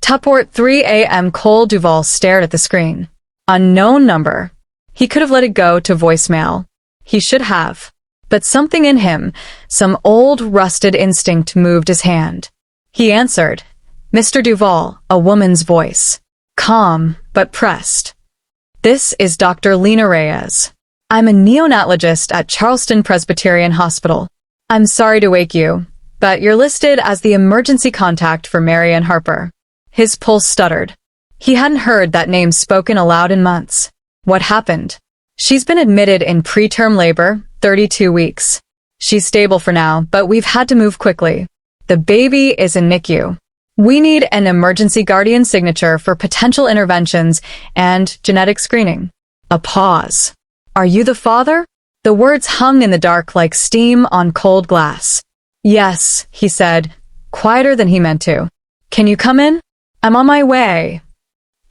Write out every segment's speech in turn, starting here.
Tuport 3 a.m. Cole Duvall stared at the screen. Unknown number. He could have let it go to voicemail. He should have. But something in him, some old rusted instinct moved his hand. He answered. Mr. Duvall, a woman's voice. Calm, but pressed. This is Dr. Lena Reyes. I'm a neonatologist at Charleston Presbyterian Hospital. I'm sorry to wake you, but you're listed as the emergency contact for Marianne Harper. His pulse stuttered. He hadn't heard that name spoken aloud in months. What happened? She's been admitted in preterm labor, 32 weeks. She's stable for now, but we've had to move quickly. The baby is in NICU. We need an emergency guardian signature for potential interventions and genetic screening. A pause. Are you the father? The words hung in the dark like steam on cold glass. Yes, he said, quieter than he meant to. Can you come in? I'm on my way.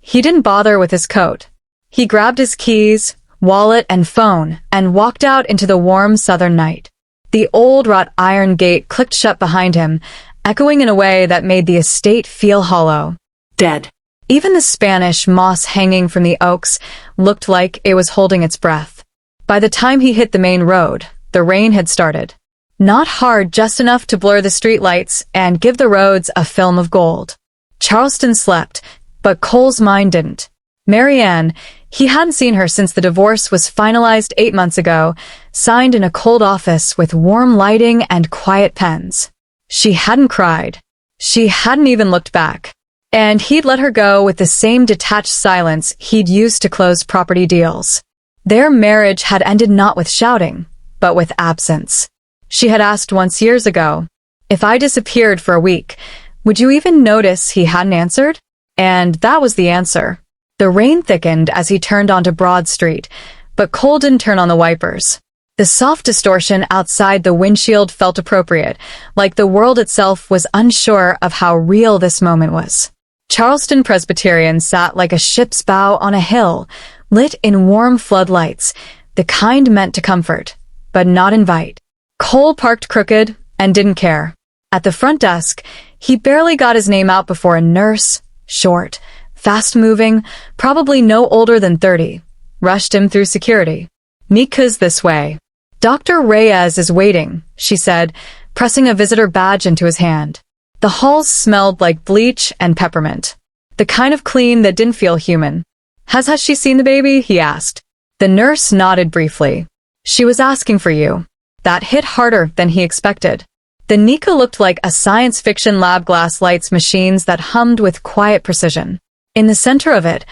He didn't bother with his coat. He grabbed his keys, wallet, and phone and walked out into the warm southern night. The old wrought iron gate clicked shut behind him, echoing in a way that made the estate feel hollow. Dead. Even the Spanish moss hanging from the oaks looked like it was holding its breath. By the time he hit the main road, the rain had started. Not hard, just enough to blur the streetlights and give the roads a film of gold. Charleston slept, but Cole's mind didn't. Marianne, he hadn't seen her since the divorce was finalized 8 months ago, signed in a cold office with warm lighting and quiet pens. She hadn't cried. She hadn't even looked back. And he'd let her go with the same detached silence he'd used to close property deals. Their marriage had ended not with shouting, but with absence. She had asked once years ago, if I disappeared for a week, would you even notice he hadn't answered? And that was the answer. The rain thickened as he turned onto Broad Street, but Cole didn't turn on the wipers. The soft distortion outside the windshield felt appropriate, like the world itself was unsure of how real this moment was. Charleston Presbyterian sat like a ship's bow on a hill, lit in warm floodlights, the kind meant to comfort, but not invite. Cole parked crooked and didn't care. At the front desk, he barely got his name out before a nurse, short, fast-moving, probably no older than 30, rushed him through security. Nika's this way. Dr. Reyes is waiting, she said, pressing a visitor badge into his hand. The halls smelled like bleach and peppermint. The kind of clean that didn't feel human. Has she seen the baby? He asked. The nurse nodded briefly. She was asking for you. That hit harder than he expected. The Nika looked like a science fiction lab glass lights machines that hummed with quiet precision. In the center of it,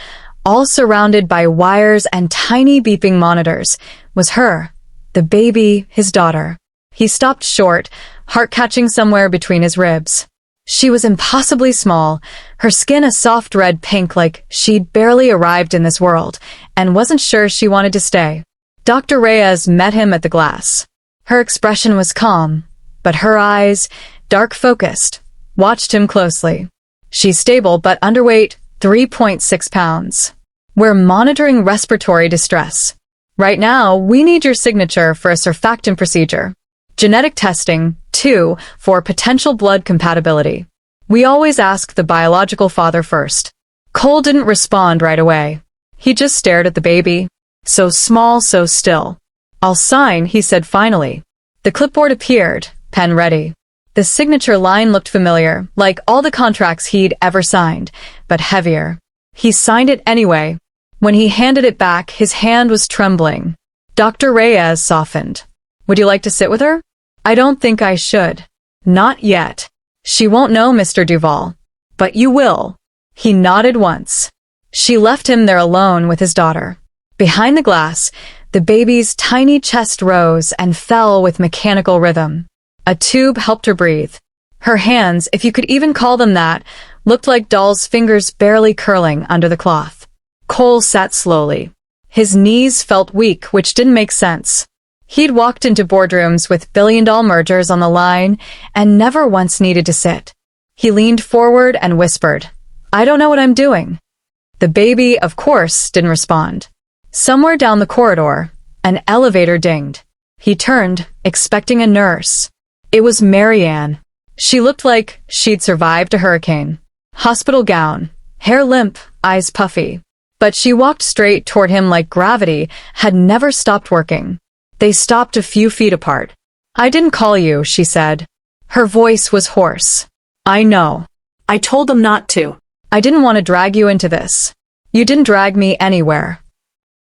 all surrounded by wires and tiny beeping monitors, was her, the baby, his daughter. He stopped short, heart catching somewhere between his ribs. She was impossibly small, her skin a soft red pink like she'd barely arrived in this world, and wasn't sure she wanted to stay. Dr. Reyes met him at the glass. Her expression was calm, but her eyes, dark-focused, watched him closely. She's stable but underweight, 3.6 pounds. We're monitoring respiratory distress. Right now, we need your signature for a surfactant procedure. Genetic testing, too, for potential blood compatibility. We always ask the biological father first. Cole didn't respond right away. He just stared at the baby. So small, so still. I'll sign, he said finally. The clipboard appeared, pen ready. The signature line looked familiar, like all the contracts he'd ever signed, but heavier. He signed it anyway. When he handed it back, his hand was trembling. Dr. Reyes softened. Would you like to sit with her? I don't think I should. Not yet. She won't know, Mr. Duvall. But you will. He nodded once. She left him there alone with his daughter. Behind the glass, the baby's tiny chest rose and fell with mechanical rhythm. A tube helped her breathe. Her hands, if you could even call them that, looked like doll's fingers barely curling under the cloth. Cole sat slowly. His knees felt weak, which didn't make sense. He'd walked into boardrooms with billion-dollar mergers on the line and never once needed to sit. He leaned forward and whispered, I don't know what I'm doing. The baby, of course, didn't respond. Somewhere down the corridor, an elevator dinged. He turned, expecting a nurse. It was Marianne. She looked like she'd survived a hurricane. Hospital gown, hair limp, eyes puffy. But she walked straight toward him like gravity had never stopped working. They stopped a few feet apart. "I didn't call you," she said. Her voice was hoarse. "I know. I told them not to. I didn't want to drag you into this. You didn't drag me anywhere."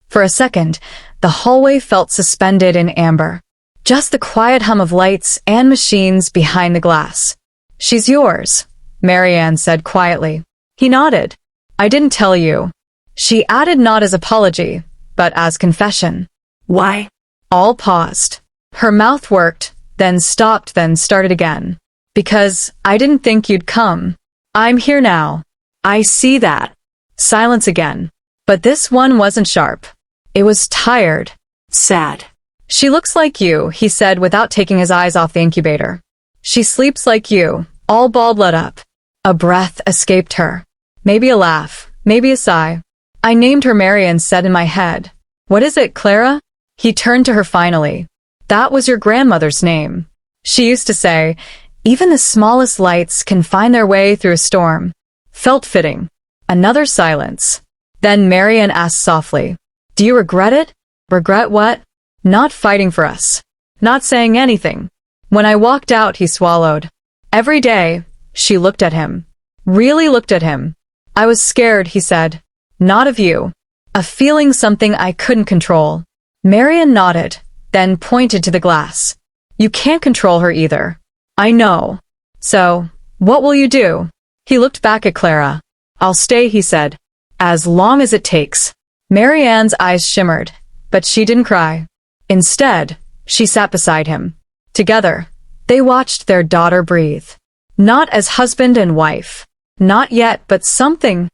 For a second, the hallway felt suspended in amber. Just the quiet hum of lights and machines behind the glass. "She's yours," Marianne said quietly. He nodded. "I didn't tell you." She added, not as apology, but as confession. "Why?" All paused. Her mouth worked, then stopped, then started again. "Because I didn't think you'd come. I'm here now." "I see that." Silence again. But this one wasn't sharp. It was tired. "Sad." "She looks like you," he said without taking his eyes off the incubator. "She sleeps like you, all balled let up." A breath escaped her. Maybe a laugh, maybe a sigh. "I named her," Marianne said in my head. "What is it, Clara?" He turned to her finally. "That was your grandmother's name. She used to say, 'Even the smallest lights can find their way through a storm.'" Felt fitting. Another silence. Then Marianne asked softly, "Do you regret it?" "Regret what?" "Not fighting for us. Not saying anything." When I walked out, he swallowed. "Every day," she looked at him. Really looked at him. "I was scared," he said. "Not of you. A feeling, something I couldn't control." Marianne nodded, then pointed to the glass. "You can't control her either." "I know. So, what will you do?" He looked back at Clara. "I'll stay," he said. "As long as it takes." Marianne's eyes shimmered, but she didn't cry. Instead, she sat beside him. Together, they watched their daughter breathe. Not as husband and wife. Not yet, but something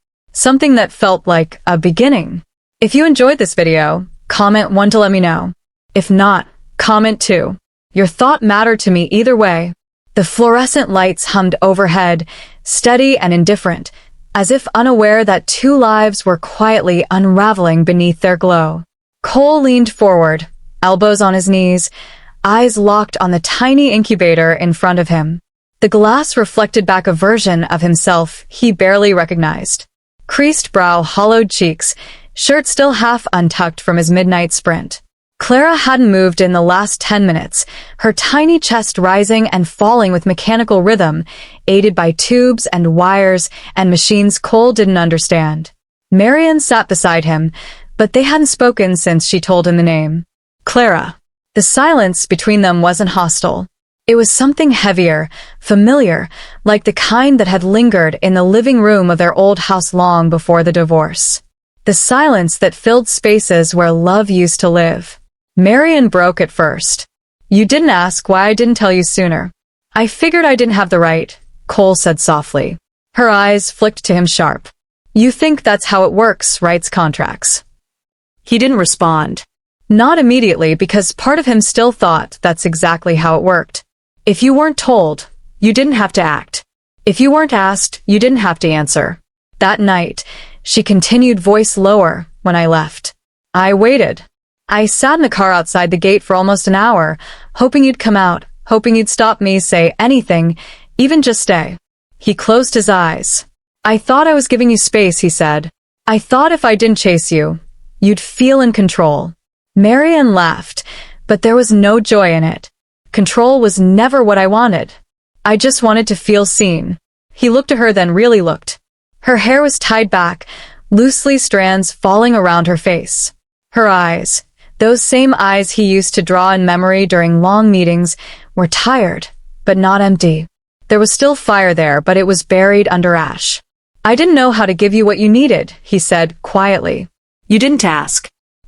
that felt like a beginning. If you enjoyed this video, comment 1 to let me know. If not, comment 2. Your thought mattered to me either way. The fluorescent lights hummed overhead, steady and indifferent, as if unaware that two lives were quietly unraveling beneath their glow. Cole leaned forward, elbows on his knees, eyes locked on the tiny incubator in front of him. The glass reflected back a version of himself he barely recognized. Creased brow, hollowed cheeks, shirt still half untucked from his midnight sprint. Clara hadn't moved in the last 10 minutes, her tiny chest rising and falling with mechanical rhythm, aided by tubes and wires and machines Cole didn't understand. Marianne sat beside him, but they hadn't spoken since she told him the name. Clara. The silence between them wasn't hostile. It was something heavier, familiar, like the kind that had lingered in the living room of their old house long before the divorce. The silence that filled spaces where love used to live. Marianne broke at first. "You didn't ask why I didn't tell you sooner." "I figured I didn't have the right," Cole said softly. Her eyes flicked to him sharp. "You think that's how it works, writes contracts." He didn't respond. Not immediately, because part of him still thought that's exactly how it worked. If you weren't told, you didn't have to act. If you weren't asked, you didn't have to answer. That night, she continued, voice lower, when I left. I waited. I sat in the car outside the gate for almost an hour, hoping you'd come out, hoping you'd stop me, say anything, even just stay. He closed his eyes. "I thought I was giving you space," he said. "I thought if I didn't chase you, you'd feel in control." Marianne laughed, but there was no joy in it. Control was never what I wanted. I just wanted to feel seen. He looked at her, then really looked. Her hair was tied back, loosely strands falling around her face. Her eyes, those same eyes he used to draw in memory during long meetings, were tired, but not empty. There was still fire there, but it was buried under ash. "I didn't know how to give you what you needed," he said quietly. "You didn't ask."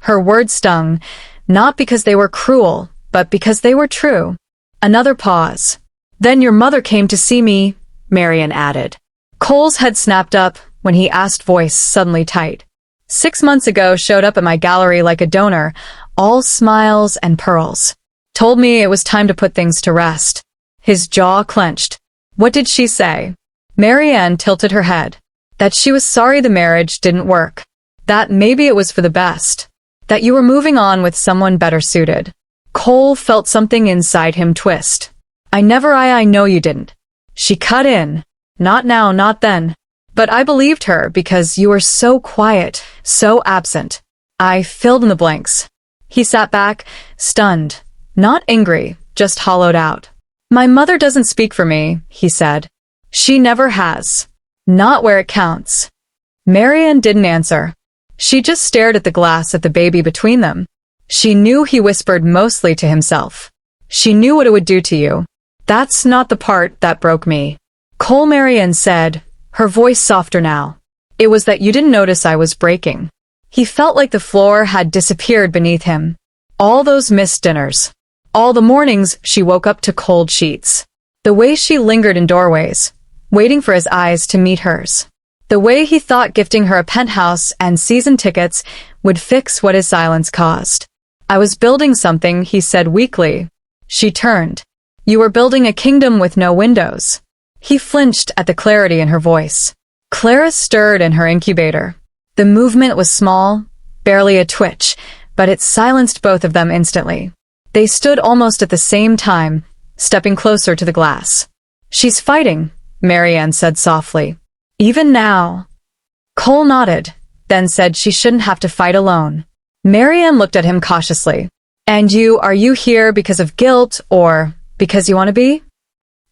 Her words stung, not because they were cruel, but because they were true. Another pause. "Then your mother came to see me," Marianne added. Cole's head snapped up when he asked, voice suddenly tight. 6 months ago, showed up at my gallery like a donor, all smiles and pearls. Told me it was time to put things to rest. His jaw clenched. "What did she say?" Marianne tilted her head. That she was sorry the marriage didn't work. That maybe it was for the best. That you were moving on with someone better suited. Cole felt something inside him twist. I know you didn't." She cut in. "Not now, not then. But I believed her because you were so quiet, so absent. I filled in the blanks. He sat back, stunned, not angry, just hollowed out. My mother doesn't speak for me, he said. She never has. Not where it counts. Marianne didn't answer. She just stared at the glass at the baby between them. She knew he whispered mostly to himself. She knew what it would do to you. That's not the part that broke me. Cole, Marianne said, her voice softer now. It was that you didn't notice I was breaking. He felt like the floor had disappeared beneath him. All those missed dinners. All the mornings she woke up to cold sheets. The way she lingered in doorways, waiting for his eyes to meet hers. The way he thought gifting her a penthouse and season tickets would fix what his silence caused. I was building something, he said weakly. She turned. You were building a kingdom with no windows. He flinched at the clarity in her voice. Clara stirred in her incubator. The movement was small, barely a twitch, but it silenced both of them instantly. They stood almost at the same time, stepping closer to the glass. She's fighting, Marianne said softly. Even now. Cole nodded, then said she shouldn't have to fight alone. Marianne looked at him cautiously. And are you here because of guilt or because you want to be?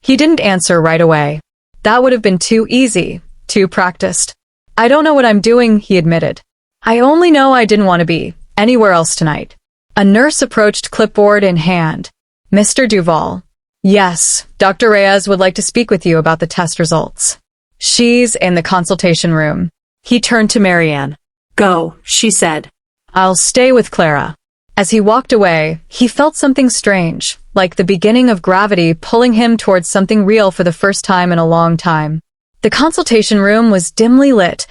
He didn't answer right away. That would have been too easy, too practiced. I don't know what I'm doing, he admitted. I only know I didn't want to be anywhere else tonight. A nurse approached, clipboard in hand. Mr. Duval. Yes, Dr. Reyes would like to speak with you about the test results. She's in the consultation room. He turned to Marianne. Go, she said. I'll stay with Clara. As he walked away, he felt something strange, like the beginning of gravity pulling him towards something real for the first time in a long time. The consultation room was dimly lit,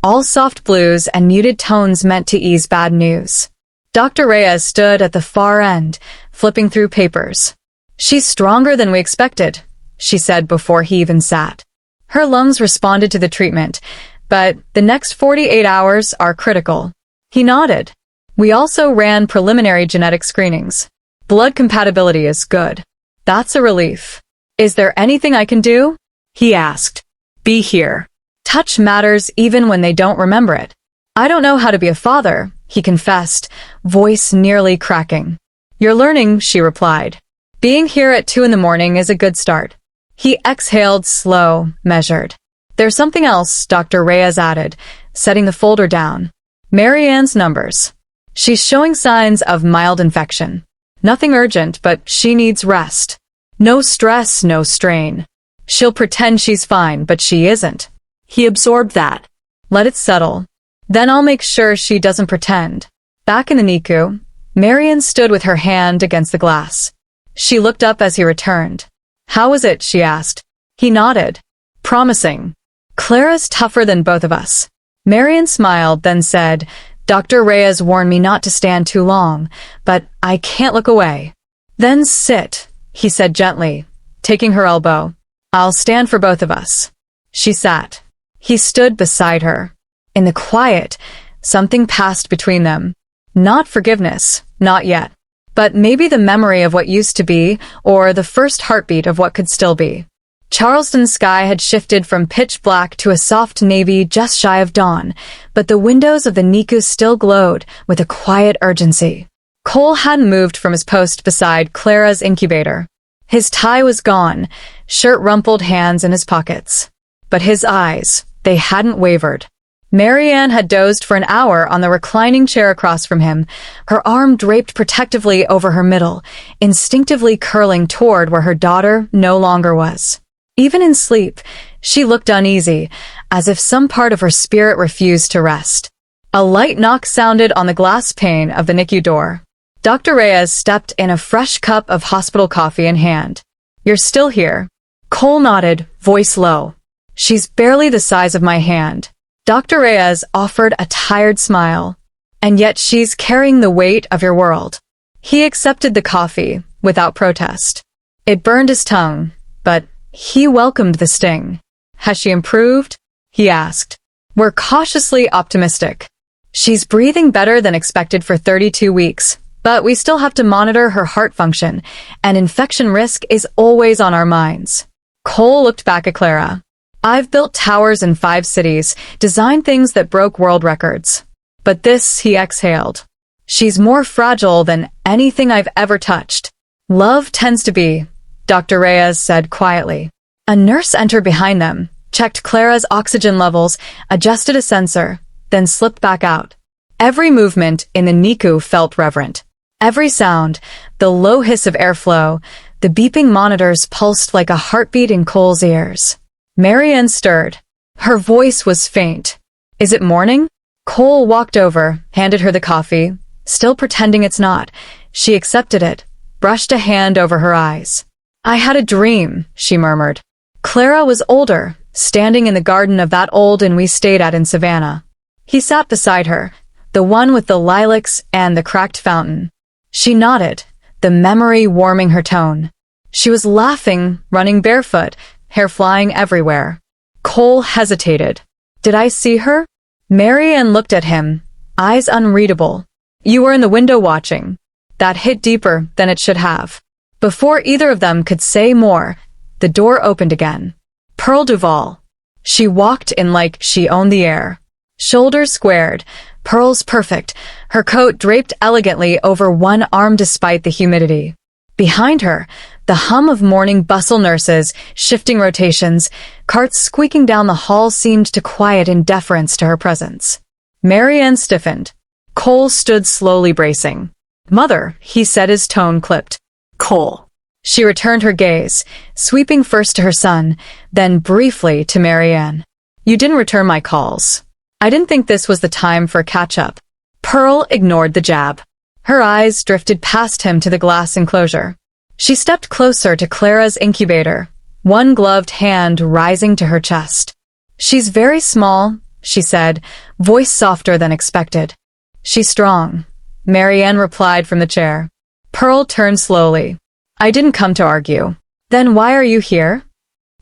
all soft blues and muted tones meant to ease bad news. Dr. Reyes stood at the far end, flipping through papers. She's stronger than we expected, she said before he even sat. Her lungs responded to the treatment, but the next 48 hours are critical. He nodded. We also ran preliminary genetic screenings. Blood compatibility is good. That's a relief. Is there anything I can do? He asked. Be here. Touch matters even when they don't remember it. I don't know how to be a father, he confessed, voice nearly cracking. You're learning, she replied. Being here at 2 a.m. is a good start. He exhaled, slow, measured. There's something else, Dr. Reyes added, setting the folder down. Marianne's numbers. She's showing signs of mild infection. Nothing urgent, but she needs rest. No stress, no strain. She'll pretend she's fine, but she isn't. He absorbed that. Let it settle. Then I'll make sure she doesn't pretend. Back in the NICU, Marianne stood with her hand against the glass. She looked up as he returned. How was it? She asked. He nodded. Promising. Clara's tougher than both of us. Marianne smiled, then said, Dr. Reyes warned me not to stand too long, but I can't look away. Then sit, he said gently, taking her elbow. I'll stand for both of us. She sat. He stood beside her. In the quiet, something passed between them. Not forgiveness, not yet. But maybe the memory of what used to be, or the first heartbeat of what could still be. Charleston's sky had shifted from pitch black to a soft navy just shy of dawn, but the windows of the NICU still glowed with a quiet urgency. Cole hadn't moved from his post beside Clara's incubator. His tie was gone, shirt rumpled, hands in his pockets. But his eyes, they hadn't wavered. Marianne had dozed for an hour on the reclining chair across from him, her arm draped protectively over her middle, instinctively curling toward where her daughter no longer was. Even in sleep, she looked uneasy, as if some part of her spirit refused to rest. A light knock sounded on the glass pane of the NICU door. Dr. Reyes stepped in, a fresh cup of hospital coffee in hand. You're still here? Cole nodded, voice low. She's barely the size of my hand. Dr. Reyes offered a tired smile. And yet she's carrying the weight of your world. He accepted the coffee, without protest. It burned his tongue, but he welcomed the sting. Has she improved? He asked. We're cautiously optimistic. She's breathing better than expected for 32 weeks, but we still have to monitor her heart function, and infection risk is always on our minds. Cole looked back at Clara. I've built towers in 5 cities, designed things that broke world records. But this, he exhaled. She's more fragile than anything I've ever touched. Love tends to be, Dr. Reyes said quietly. A nurse entered behind them, checked Clara's oxygen levels, adjusted a sensor, then slipped back out. Every movement in the NICU felt reverent. Every sound, the low hiss of airflow, the beeping monitors pulsed like a heartbeat in Cole's ears. Marianne stirred. Her voice was faint. Is it morning? Cole walked over, handed her the coffee, still pretending it's not. She accepted it, brushed a hand over her eyes. I had a dream, she murmured. Clara was older, standing in the garden of that old inn we stayed at in Savannah. He sat beside her, the one with the lilacs and the cracked fountain. She nodded, the memory warming her tone. She was laughing, running barefoot, hair flying everywhere. Cole hesitated. Did I see her? Marianne looked at him, eyes unreadable. You were in the window watching. That hit deeper than it should have. Before either of them could say more, the door opened again. Pearl Duval. She walked in like she owned the air. Shoulders squared, pearls perfect, her coat draped elegantly over one arm despite the humidity. Behind her, the hum of morning bustle, nurses, shifting rotations, carts squeaking down the hall seemed to quiet in deference to her presence. Marianne stiffened. Cole stood slowly, bracing. Mother, he said, his tone clipped. Cole. She returned her gaze, sweeping first to her son, then briefly to Marianne. You didn't return my calls. I didn't think this was the time for catch-up. Pearl ignored the jab. Her eyes drifted past him to the glass enclosure. She stepped closer to Clara's incubator, one gloved hand rising to her chest. She's very small, she said, voice softer than expected. She's strong, Marianne replied from the chair. Pearl turned slowly. I didn't come to argue. Then why are you here?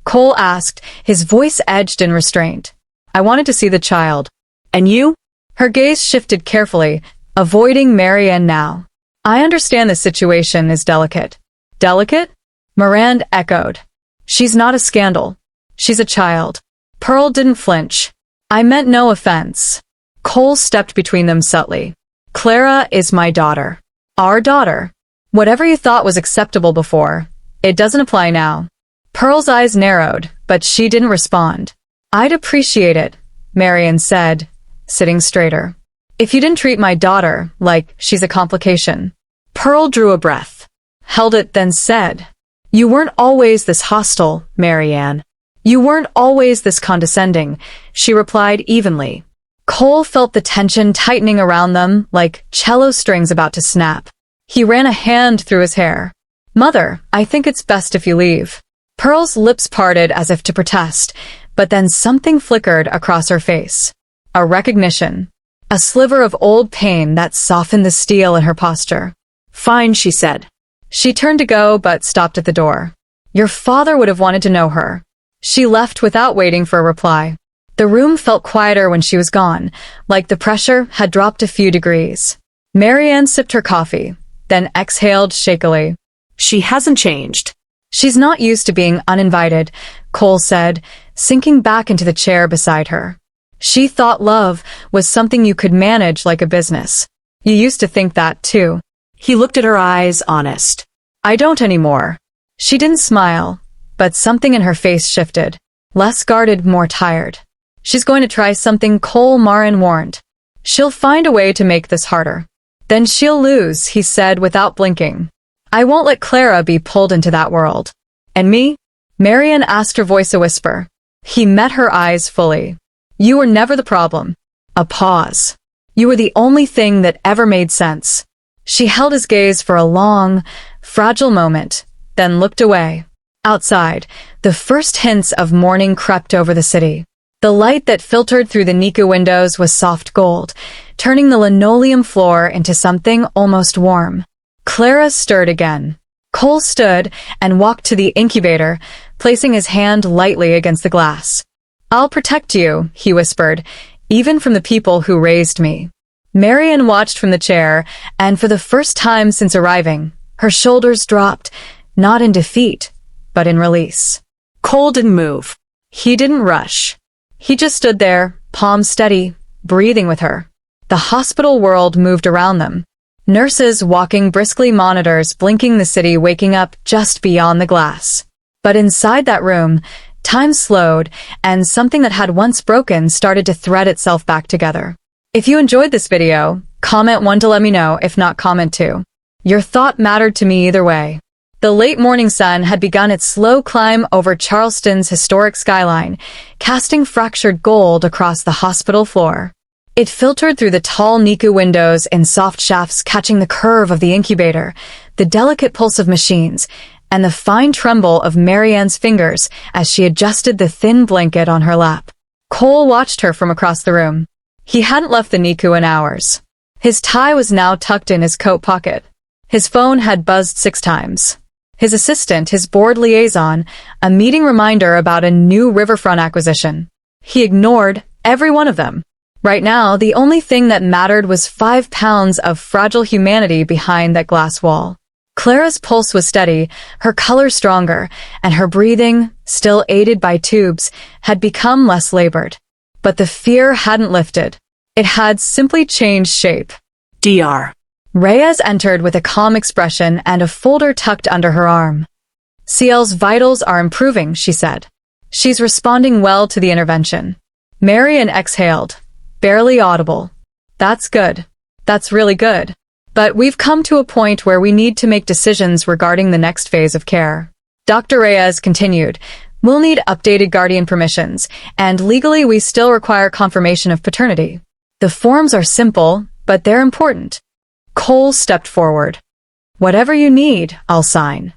Cole asked, his voice edged in restraint. I wanted to see the child. And you? Her gaze shifted carefully, avoiding Marianne now. I understand the situation is delicate. Delicate? Miranda echoed. She's not a scandal. She's a child. Pearl didn't flinch. I meant no offense. Cole stepped between them subtly. Clara is my daughter. Our daughter. Whatever you thought was acceptable before, it doesn't apply now. Pearl's eyes narrowed, but she didn't respond. I'd appreciate it, Marianne said, sitting straighter. If you didn't treat my daughter like she's a complication. Pearl drew a breath, held it, then said, You weren't always this hostile, Marianne. You weren't always this condescending, she replied evenly. Cole felt the tension tightening around them like cello strings about to snap. He ran a hand through his hair. Mother, I think it's best if you leave. Pearl's lips parted as if to protest, but then something flickered across her face. A recognition. A sliver of old pain that softened the steel in her posture. Fine, she said. She turned to go but stopped at the door. Your father would have wanted to know her. She left without waiting for a reply. The room felt quieter when she was gone, like the pressure had dropped a few degrees. Marianne sipped her coffee, then exhaled shakily. She hasn't changed. She's not used to being uninvited, Cole said, sinking back into the chair beside her. She thought love was something you could manage like a business. You used to think that, too. He looked at her eyes, honest. I don't anymore. She didn't smile, but something in her face shifted. Less guarded, more tired. She's going to try something, Cole Marin warned. She'll find a way to make this harder. Then she'll lose, he said without blinking. I won't let Clara be pulled into that world. And me? Marianne asked, her voice a whisper. He met her eyes fully. You were never the problem. A pause. You were the only thing that ever made sense. She held his gaze for a long, fragile moment, then looked away. Outside, the first hints of morning crept over the city. The light that filtered through the NICU windows was soft gold, turning the linoleum floor into something almost warm. Clara stirred again. Cole stood and walked to the incubator, placing his hand lightly against the glass. I'll protect you, he whispered, even from the people who raised me. Marianne watched from the chair, and for the first time since arriving, her shoulders dropped, not in defeat, but in release. Cole didn't move. He didn't rush. He just stood there, palms steady, breathing with her. The hospital world moved around them. Nurses walking briskly, monitors blinking, the city waking up just beyond the glass. But inside that room, time slowed, and something that had once broken started to thread itself back together. If you enjoyed this video, comment 1 to let me know, if not, comment 2. Your thought mattered to me either way. The late morning sun had begun its slow climb over Charleston's historic skyline, casting fractured gold across the hospital floor. It filtered through the tall NICU windows in soft shafts, catching the curve of the incubator, the delicate pulse of machines, and the fine tremble of Marianne's fingers as she adjusted the thin blanket on her lap. Cole watched her from across the room. He hadn't left the NICU in hours. His tie was now tucked in his coat pocket. His phone had buzzed 6 times. His assistant, his board liaison, a meeting reminder about a new riverfront acquisition. He ignored every one of them. Right now, the only thing that mattered was 5 pounds of fragile humanity behind that glass wall. Clara's pulse was steady, her color stronger, and her breathing, still aided by tubes, had become less labored. But the fear hadn't lifted. It had simply changed shape. Dr. Reyes entered with a calm expression and a folder tucked under her arm. CL's vitals are improving, she said. She's responding well to the intervention. Marian exhaled, barely audible. That's good. That's really good. But we've come to a point where we need to make decisions regarding the next phase of care. Dr. Reyes continued, we'll need updated guardian permissions, and legally we still require confirmation of paternity. The forms are simple, but they're important. Cole stepped forward. Whatever you need, I'll sign.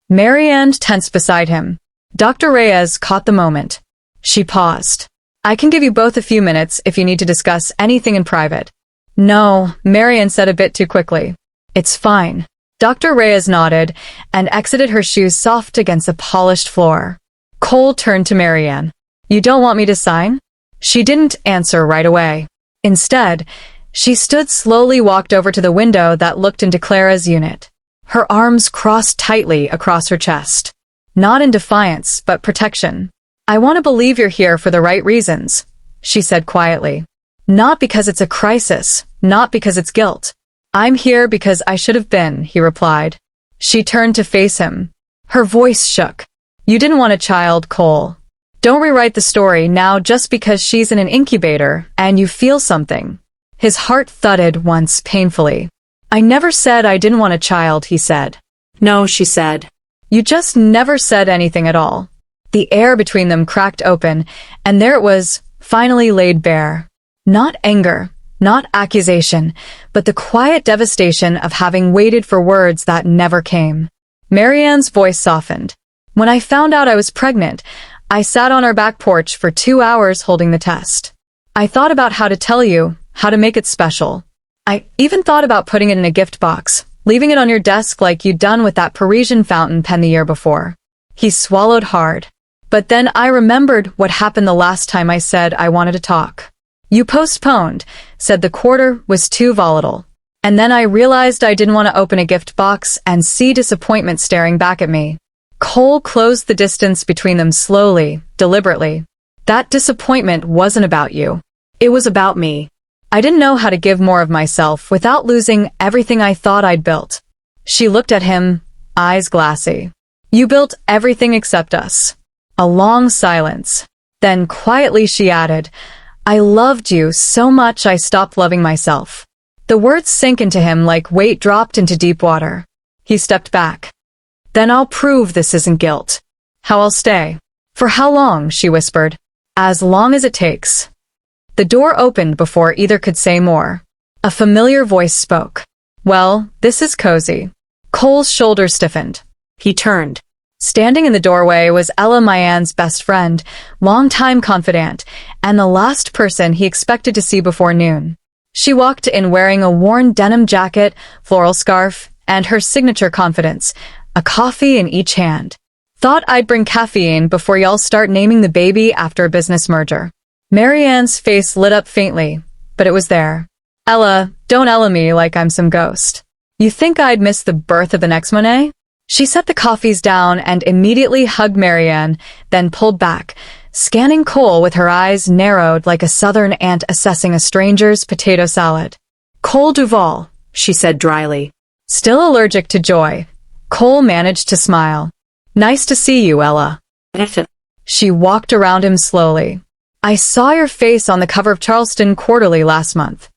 Marianne tensed beside him. Dr. Reyes caught the moment. She paused. I can give you both a few minutes if you need to discuss anything in private. No, Marianne said a bit too quickly. It's fine. Dr. Reyes nodded and exited, her shoes soft against the polished floor. Cole turned to Marianne. You don't want me to sign? She didn't answer right away. Instead, she stood slowly, walked over to the window that looked into Clara's unit. Her arms crossed tightly across her chest. Not in defiance, but protection. I want to believe you're here for the right reasons, she said quietly. Not because it's a crisis, not because it's guilt. I'm here because I should have been, he replied. She turned to face him. Her voice shook. You didn't want a child, Cole. Don't rewrite the story now just because she's in an incubator and you feel something. His heart thudded once painfully. I never said I didn't want a child, he said. No, she said. You just never said anything at all. The air between them cracked open, and there it was, finally laid bare. Not anger, not accusation, but the quiet devastation of having waited for words that never came. Marianne's voice softened. When I found out I was pregnant, I sat on our back porch for 2 hours holding the test. I thought about how to tell you, how to make it special. I even thought about putting it in a gift box, leaving it on your desk like you'd done with that Parisian fountain pen the year before. He swallowed hard. But then I remembered what happened the last time I said I wanted to talk. You postponed, said the quarter was too volatile. And then I realized I didn't want to open a gift box and see disappointment staring back at me. Cole closed the distance between them slowly, deliberately. That disappointment wasn't about you. It was about me. I didn't know how to give more of myself without losing everything I thought I'd built. She looked at him, eyes glassy. You built everything except us. A long silence. Then quietly she added, I loved you so much I stopped loving myself. The words sank into him like weight dropped into deep water. He stepped back. Then I'll prove this isn't guilt. How I'll stay. For how long, she whispered. As long as it takes. The door opened before either could say more. A familiar voice spoke. Well, this is cozy. Cole's shoulders stiffened. He turned. Standing in the doorway was Ella, Mayanne's best friend, longtime confidant, and the last person he expected to see before noon. She walked in wearing a worn denim jacket, floral scarf, and her signature confidence, a coffee in each hand. Thought I'd bring caffeine before y'all start naming the baby after a business merger. Marianne's face lit up faintly, but it was there. Ella, don't Ella me like I'm some ghost. You think I'd miss the birth of the next Monet? She set the coffees down and immediately hugged Marianne, then pulled back, scanning Cole with her eyes narrowed like a southern ant assessing a stranger's potato salad. "Cole Duval," she said dryly. Still allergic to joy, Cole managed to smile. "Nice to see you, Ella." She walked around him slowly. "I saw your face on the cover of Charleston Quarterly last month.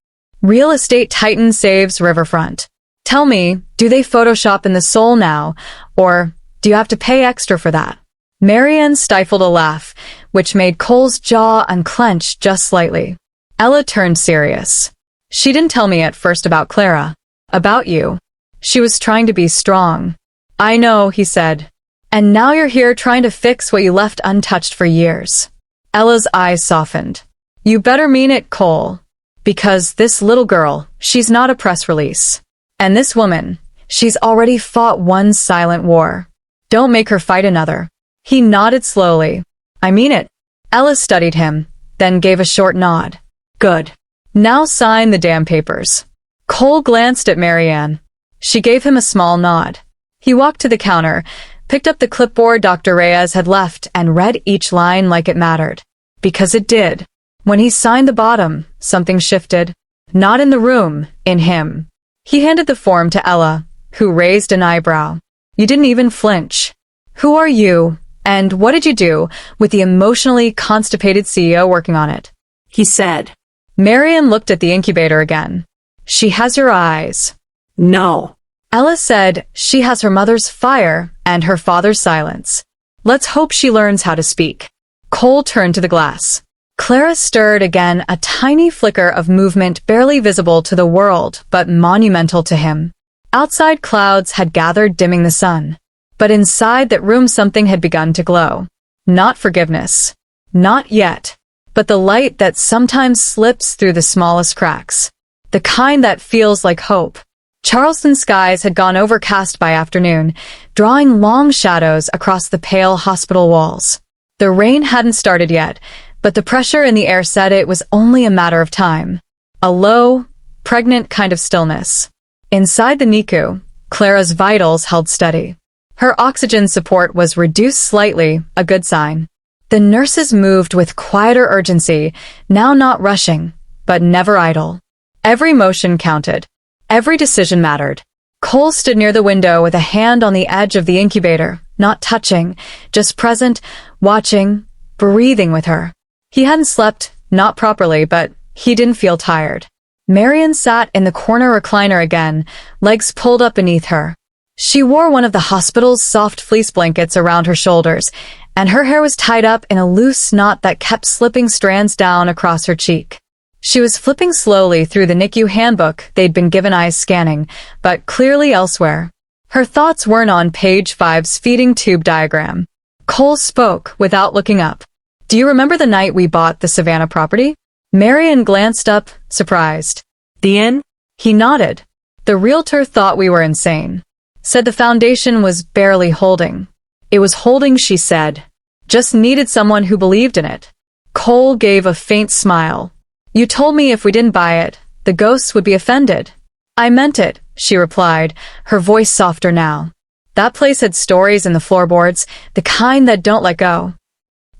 Real estate titan saves riverfront. Tell me, do they Photoshop in the soul now, or do you have to pay extra for that?" Marianne stifled a laugh, which made Cole's jaw unclench just slightly. Ella turned serious. "She didn't tell me at first about Clara. About you. She was trying to be strong." "I know," he said. "And now you're here trying to fix what you left untouched for years." Ella's eyes softened. "You better mean it, Cole. Because this little girl, she's not a press release. And this woman, she's already fought one silent war. Don't make her fight another." He nodded slowly. "I mean it." Ella studied him, then gave a short nod. "Good. Now sign the damn papers." Cole glanced at Marianne. She gave him a small nod. He walked to the counter, picked up the clipboard Dr. Reyes had left, and read each line like it mattered. Because it did. When he signed the bottom, something shifted. Not in the room, in him. He handed the form to Ella, who raised an eyebrow. "You didn't even flinch. Who are you, and what did you do with the emotionally constipated CEO working on it?" he said. Marian looked at the incubator again. "She has your eyes." "No." Ella said she has her mother's fire and her father's silence. "Let's hope she learns how to speak." Cole turned to the glass. Clara stirred again, a tiny flicker of movement barely visible to the world, but monumental to him. Outside clouds had gathered, dimming the sun. But inside that room something had begun to glow. Not forgiveness. Not yet. But the light that sometimes slips through the smallest cracks. The kind that feels like hope. Charleston skies had gone overcast by afternoon, drawing long shadows across the pale hospital walls. The rain hadn't started yet, but the pressure in the air said it was only a matter of time. A low, pregnant kind of stillness. Inside the NICU, Clara's vitals held steady. Her oxygen support was reduced slightly, a good sign. The nurses moved with quieter urgency, now not rushing, but never idle. Every motion counted. Every decision mattered. Cole stood near the window with a hand on the edge of the incubator, not touching, just present, watching, breathing with her. He hadn't slept, not properly, but he didn't feel tired. Marian sat in the corner recliner again, legs pulled up beneath her. She wore one of the hospital's soft fleece blankets around her shoulders, and her hair was tied up in a loose knot that kept slipping strands down across her cheek. She was flipping slowly through the NICU handbook they'd been given, eyes scanning, but clearly elsewhere. Her thoughts weren't on page 5's feeding tube diagram. Cole spoke without looking up. "Do you remember the night we bought the Savannah property?" Marian glanced up, surprised. "The inn?" He nodded. "The realtor thought we were insane. Said the foundation was barely holding." "It was holding," she said. "Just needed someone who believed in it." Cole gave a faint smile. "You told me if we didn't buy it, the ghosts would be offended." "I meant it," she replied, her voice softer now. That place had stories in the floorboards, the kind that don't let go.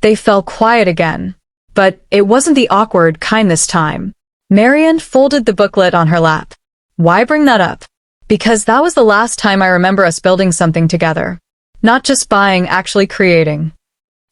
They fell quiet again. But it wasn't the awkward kind this time. Marian folded the booklet on her lap. "Why bring that up?" "Because that was the last time I remember us building something together. Not just buying, actually creating."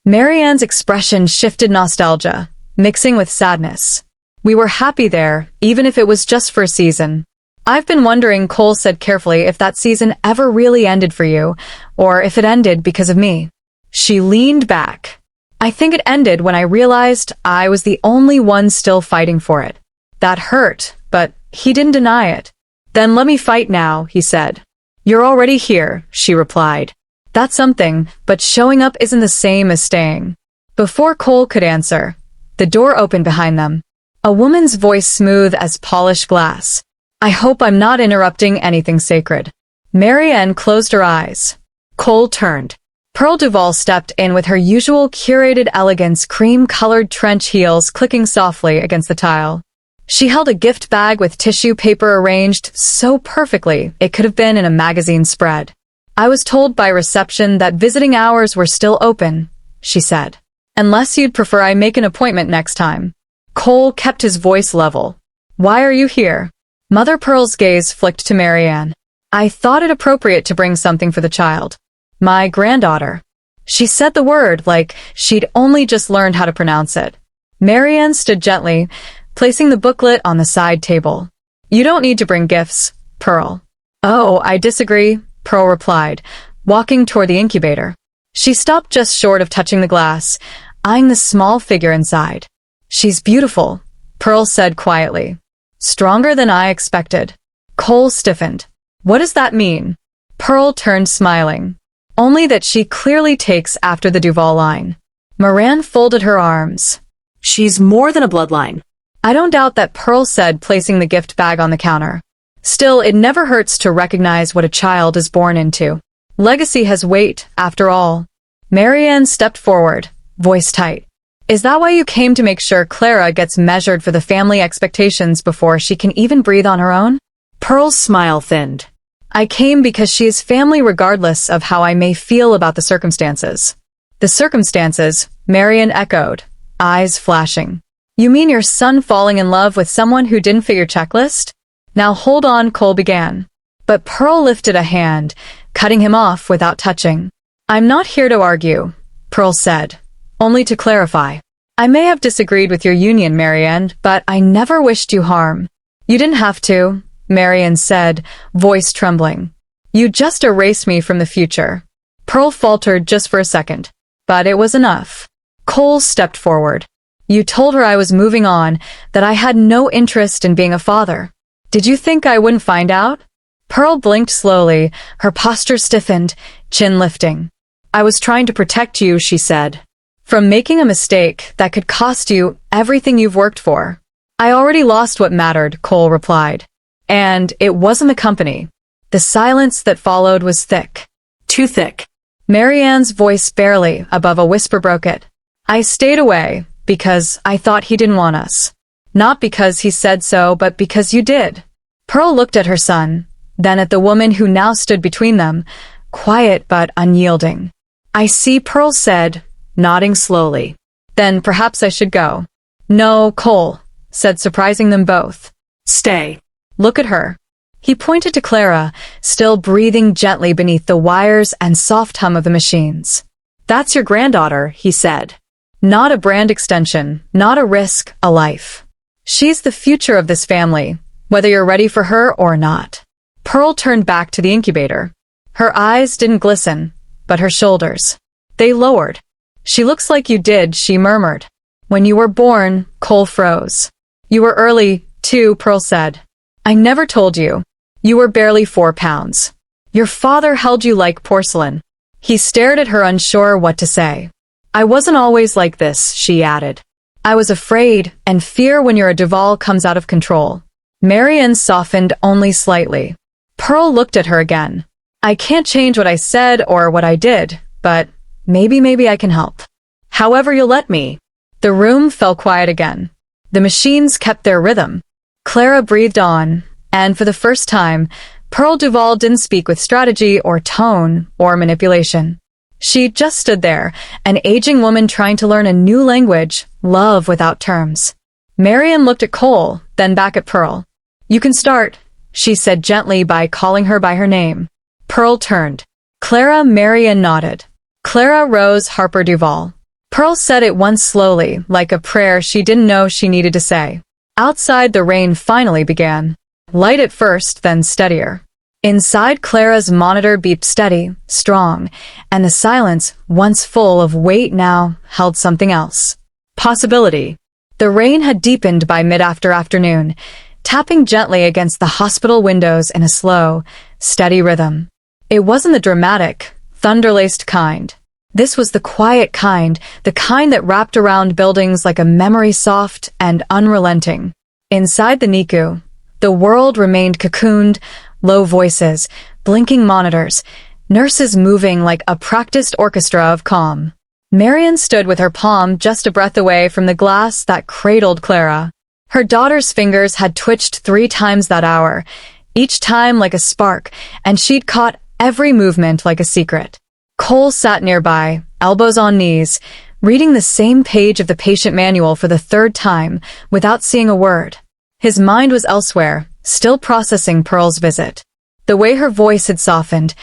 Marianne's expression shifted, nostalgia, mixing with sadness. "We were happy there, even if it was just for a season." "I've been wondering," Cole said carefully, "if that season ever really ended for you, or if it ended because of me." She leaned back. "I think it ended when I realized I was the only one still fighting for it. That hurt, but he didn't deny it." "Then let me fight now," he said. "You're already here," she replied. "That's something, but showing up isn't the same as staying." Before Cole could answer, the door opened behind them. A woman's voice, smooth as polished glass. "I hope I'm not interrupting anything sacred." Marianne closed her eyes. Cole turned. Pearl Duval stepped in with her usual curated elegance, cream-colored trench heels clicking softly against the tile. She held a gift bag with tissue paper arranged so perfectly it could have been in a magazine spread. "I was told by reception that visiting hours were still open," she said. Unless you'd prefer I make an appointment next time. Cole kept his voice level. Why are you here? Mother Pearl's gaze flicked to Marianne. I thought it appropriate to bring something for the child. My granddaughter. She said the word like she'd only just learned how to pronounce it. Marianne stood gently, placing the booklet on the side table. You don't need to bring gifts, Pearl. Oh, I disagree, Pearl replied, walking toward the incubator. She stopped just short of touching the glass, eyeing the small figure inside. She's beautiful, Pearl said quietly. Stronger than I expected. Cole stiffened. What does that mean? Pearl turned smiling. Only that she clearly takes after the Duval line. Moran folded her arms. She's more than a bloodline. I don't doubt that, Pearl said, placing the gift bag on the counter. Still, it never hurts to recognize what a child is born into. Legacy has weight, after all. Marianne stepped forward, voice tight. Is that why you came to make sure Clara gets measured for the family expectations before she can even breathe on her own? Pearl's smile thinned. I came because she is family regardless of how I may feel about the circumstances. The circumstances, Marianne echoed, eyes flashing. You mean your son falling in love with someone who didn't fit your checklist? Now hold on, Cole began. But Pearl lifted a hand, cutting him off without touching. I'm not here to argue, Pearl said. Only to clarify. I may have disagreed with your union, Marianne, but I never wished you harm. You didn't have to, Marianne said, voice trembling. You just erased me from the future. Pearl faltered just for a second. But it was enough. Cole stepped forward. You told her I was moving on, that I had no interest in being a father. Did you think I wouldn't find out? Pearl blinked slowly, her posture stiffened, chin lifting. I was trying to protect you, she said. From making a mistake that could cost you everything you've worked for. I already lost what mattered, Cole replied. And it wasn't the company. The silence that followed was thick. Too thick. Marianne's voice barely above a whisper broke it. I stayed away because I thought he didn't want us. Not because he said so, but because you did. Pearl looked at her son, then at the woman who now stood between them, quiet but unyielding. I see, Pearl said, nodding slowly. Then perhaps I should go. No, Cole said, surprising them both. Stay. Look at her. He pointed to Clara, still breathing gently beneath the wires and soft hum of the machines. That's your granddaughter, he said. Not a brand extension, not a risk, a life. She's the future of this family, whether you're ready for her or not. Pearl turned back to the incubator. Her eyes didn't glisten, but her shoulders. They lowered. She looks like you did, she murmured. When you were born, Cole froze. You were early, too, Pearl said. I never told you. You were barely 4 pounds. Your father held you like porcelain. He stared at her, unsure what to say. I wasn't always like this, she added. I was afraid and fear when your Duval comes out of control. Marianne softened only slightly. Pearl looked at her again. I can't change what I said or what I did, but maybe I can help. However you'll let me. The room fell quiet again. The machines kept their rhythm. Clara breathed on, and for the first time, Pearl Duval didn't speak with strategy or tone or manipulation. She just stood there, an aging woman trying to learn a new language, love without terms. Marianne looked at Cole, then back at Pearl. You can start, she said gently by calling her by her name. Pearl turned. Clara. Marianne nodded. Clara Rose Harper Duval. Pearl said it once slowly, like a prayer she didn't know she needed to say. Outside, the rain finally began. Light at first, then steadier. Inside, Clara's monitor beeped steady, strong, and the silence, once full of weight, now held something else. Possibility. The rain had deepened by mid-afternoon, tapping gently against the hospital windows in a slow, steady rhythm. It wasn't the dramatic, thunder-laced kind. This was the quiet kind, the kind that wrapped around buildings like a memory, soft and unrelenting. Inside the NICU, the world remained cocooned, low voices, blinking monitors, nurses moving like a practiced orchestra of calm. Marianne stood with her palm just a breath away from the glass that cradled Clara. Her daughter's fingers had twitched 3 times that hour, each time like a spark, and she'd caught every movement like a secret. Cole sat nearby, elbows on knees, reading the same page of the patient manual for the third time without seeing a word. His mind was elsewhere, still processing Pearl's visit. The way her voice had softened,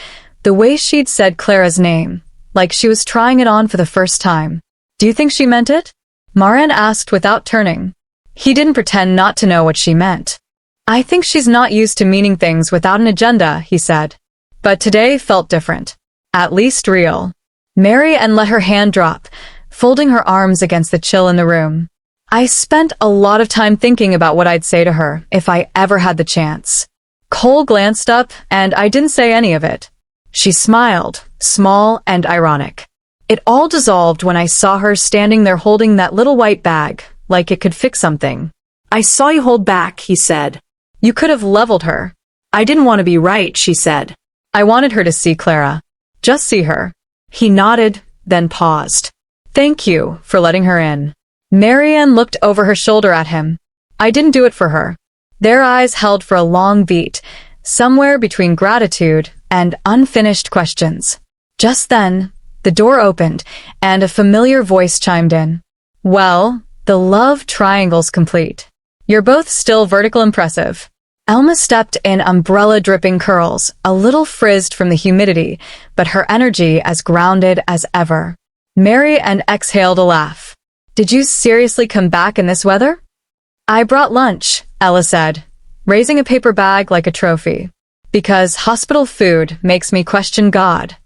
the way she'd said Clara's name, like she was trying it on for the first time. Do you think she meant it? Maran asked without turning. He didn't pretend not to know what she meant. I think she's not used to meaning things without an agenda, he said. But today felt different. At least real. Marianne let her hand drop, folding her arms against the chill in the room. I spent a lot of time thinking about what I'd say to her if I ever had the chance. Cole glanced up, and I didn't say any of it. She smiled, small and ironic. It all dissolved when I saw her standing there holding that little white bag, like it could fix something. I saw you hold back, he said. You could have leveled her. I didn't want to be right, she said. I wanted her to see Clara. Just see her. He nodded, then paused. Thank you for letting her in. Marianne looked over her shoulder at him. I didn't do it for her. Their eyes held for a long beat, somewhere between gratitude and unfinished questions. Just then, the door opened, and a familiar voice chimed in. Well, the love triangle's complete. You're both still vertical impressive. Elma stepped in umbrella-dripping curls, a little frizzed from the humidity, but her energy as grounded as ever. Marianne exhaled a laugh. Did you seriously come back in this weather? I brought lunch, Ella said, raising a paper bag like a trophy. Because hospital food makes me question God.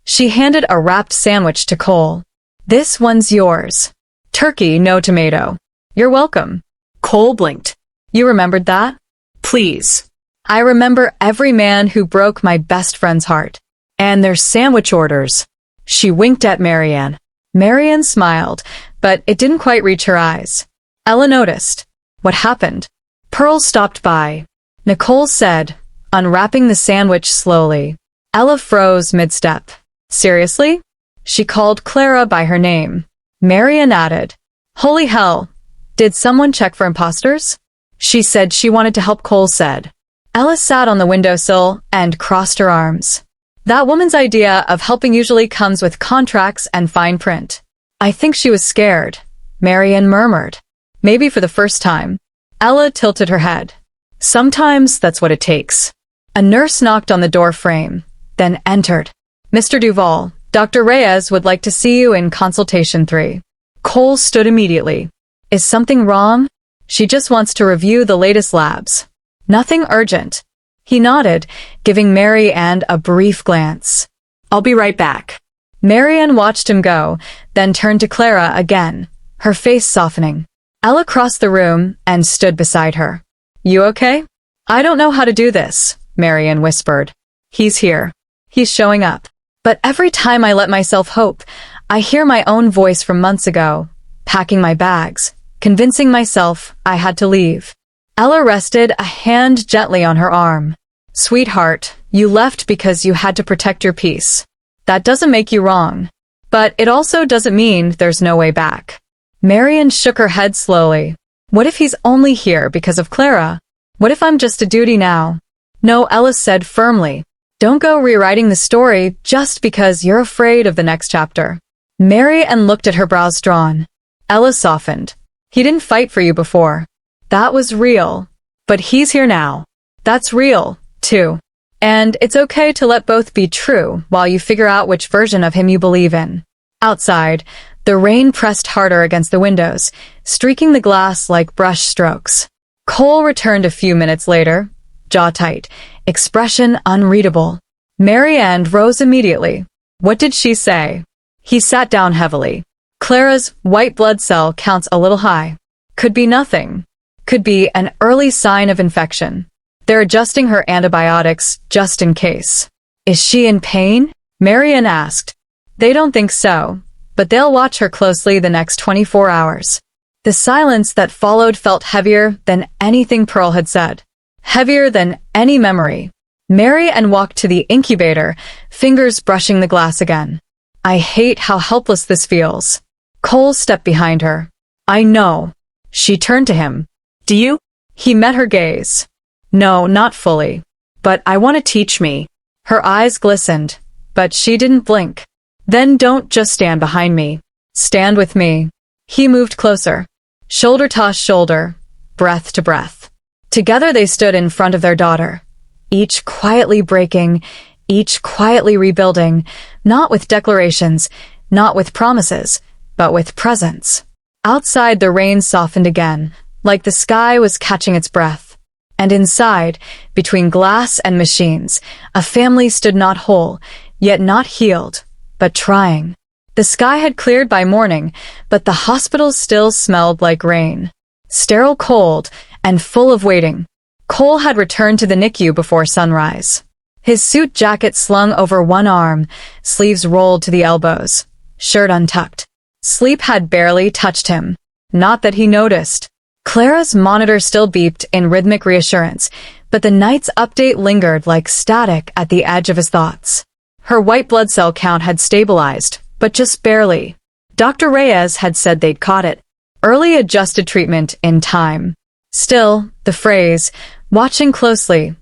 She handed a wrapped sandwich to Cole. This one's yours. Turkey, no tomato. You're welcome. Cole blinked. You remembered that? Please. I remember every man who broke my best friend's heart. And their sandwich orders. She winked at Marianne. Marianne smiled, but it didn't quite reach her eyes. Ella noticed. What happened? Pearl stopped by. Nicole said, unwrapping the sandwich slowly. Ella froze mid-step. Seriously? She called Clara by her name. Marianne added, holy hell, did someone check for imposters? She said she wanted to help, Cole said. Ella sat on the windowsill and crossed her arms. That woman's idea of helping usually comes with contracts and fine print. I think she was scared, Marianne murmured. Maybe for the first time. Ella tilted her head. Sometimes that's what it takes. A nurse knocked on the door frame, then entered. Mr. Duval, Dr. Reyes would like to see you in consultation 3. Cole stood immediately. Is something wrong? She just wants to review the latest labs. Nothing urgent. He nodded, giving Marianne a brief glance. I'll be right back. Marianne watched him go, then turned to Clara again, her face softening. Ella crossed the room and stood beside her. You okay? I don't know how to do this, Marianne whispered. He's here. He's showing up. But every time I let myself hope, I hear my own voice from months ago, packing my bags, convincing myself I had to leave. Ella rested a hand gently on her arm. Sweetheart, you left because you had to protect your peace. That doesn't make you wrong. But it also doesn't mean there's no way back. Marianne shook her head slowly. What if he's only here because of Clara? What if I'm just a duty now? No, Ella said firmly. Don't go rewriting the story just because you're afraid of the next chapter. Marianne looked at her brows drawn. Ella softened. He didn't fight for you before. That was real. But he's here now. That's real, too. And it's okay to let both be true while you figure out which version of him you believe in. Outside, the rain pressed harder against the windows, streaking the glass like brush strokes. Cole returned a few minutes later, jaw tight, expression unreadable. Marianne rose immediately. What did she say? He sat down heavily. Clara's white blood cell counts a little high. Could be nothing. Could be an early sign of infection. They're adjusting her antibiotics just in case. Is she in pain? Marianne asked. They don't think so, but they'll watch her closely the next 24 hours. The silence that followed felt heavier than anything Pearl had said. Heavier than any memory. Marianne walked to the incubator, fingers brushing the glass again. I hate how helpless this feels. Cole stepped behind her. I know. She turned to him. Do you? He met her gaze. No, not fully. But I want to teach me. Her eyes glistened, but she didn't blink. Then don't just stand behind me. Stand with me. He moved closer. Shoulder to shoulder, breath to breath. Together they stood in front of their daughter, each quietly breaking, each quietly rebuilding, not with declarations, not with promises, but with presence. Outside the rain softened again, like the sky was catching its breath. And inside, between glass and machines, a family stood not whole, yet not healed, but trying. The sky had cleared by morning, but the hospital still smelled like rain. Sterile, cold, and full of waiting. Cole had returned to the NICU before sunrise. His suit jacket slung over one arm, sleeves rolled to the elbows, shirt untucked. Sleep had barely touched him. Not that he noticed. Clara's monitor still beeped in rhythmic reassurance, but the night's update lingered like static at the edge of his thoughts. Her white blood cell count had stabilized, but just barely. Dr. Reyes had said they'd caught it. Early adjusted treatment in time. Still, the phrase, watching closely,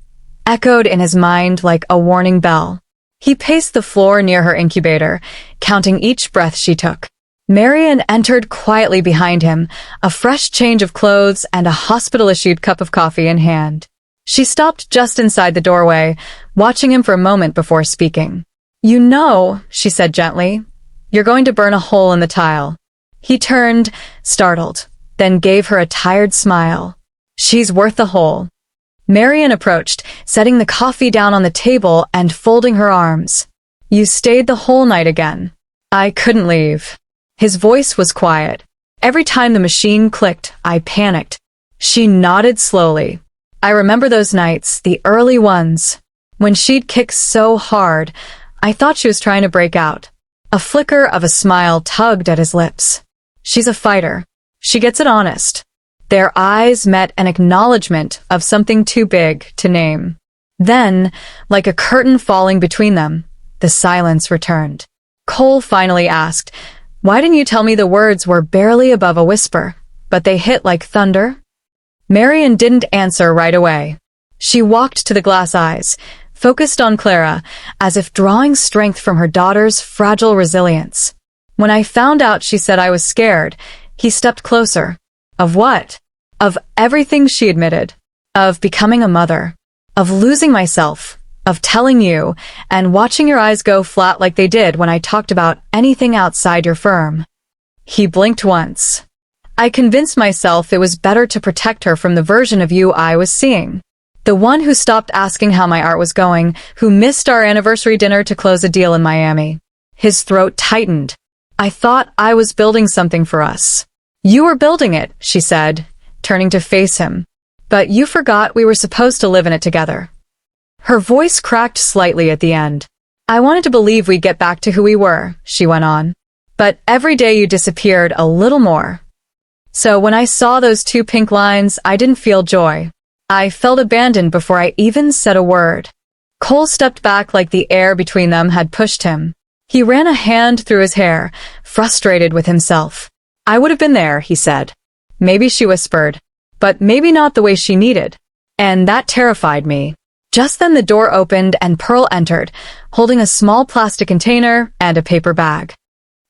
echoed in his mind like a warning bell. He paced the floor near her incubator, counting each breath she took. Marian entered quietly behind him, a fresh change of clothes and a hospital-issued cup of coffee in hand. She stopped just inside the doorway, watching him for a moment before speaking. "You know," she said gently, "you're going to burn a hole in the tile." He turned, startled, then gave her a tired smile. "She's worth the hole." Marian approached, setting the coffee down on the table and folding her arms. "You stayed the whole night again." "I couldn't leave." His voice was quiet. "Every time the machine clicked, I panicked." She nodded slowly. "I remember those nights, the early ones. When she'd kick so hard, I thought she was trying to break out." A flicker of a smile tugged at his lips. "She's a fighter. She gets it honest." Their eyes met an acknowledgement of something too big to name. Then, like a curtain falling between them, the silence returned. Cole finally asked, "Why didn't you tell me the words were barely above a whisper, but they hit like thunder?" Marian didn't answer right away. She walked to the glass eyes, focused on Clara, as if drawing strength from her daughter's fragile resilience. "When I found out she said I was scared," he stepped closer. "Of what?" "Of everything," she admitted. "Of becoming a mother. Of losing myself. Of telling you, and watching your eyes go flat like they did when I talked about anything outside your firm." He blinked once. "I convinced myself it was better to protect her from the version of you I was seeing. The one who stopped asking how my art was going, who missed our anniversary dinner to close a deal in Miami." His throat tightened. "I thought I was building something for us." "You were building it," she said, turning to face him. "But you forgot we were supposed to live in it together." Her voice cracked slightly at the end. "I wanted to believe we'd get back to who we were," she went on. "But every day you disappeared a little more. So when I saw those 2 pink lines, I didn't feel joy. I felt abandoned before I even said a word." Cole stepped back like the air between them had pushed him. He ran a hand through his hair, frustrated with himself. "I would have been there," he said. "Maybe," she whispered, "but maybe not the way she needed." And that terrified me. Just then the door opened and Pearl entered, holding a small plastic container and a paper bag.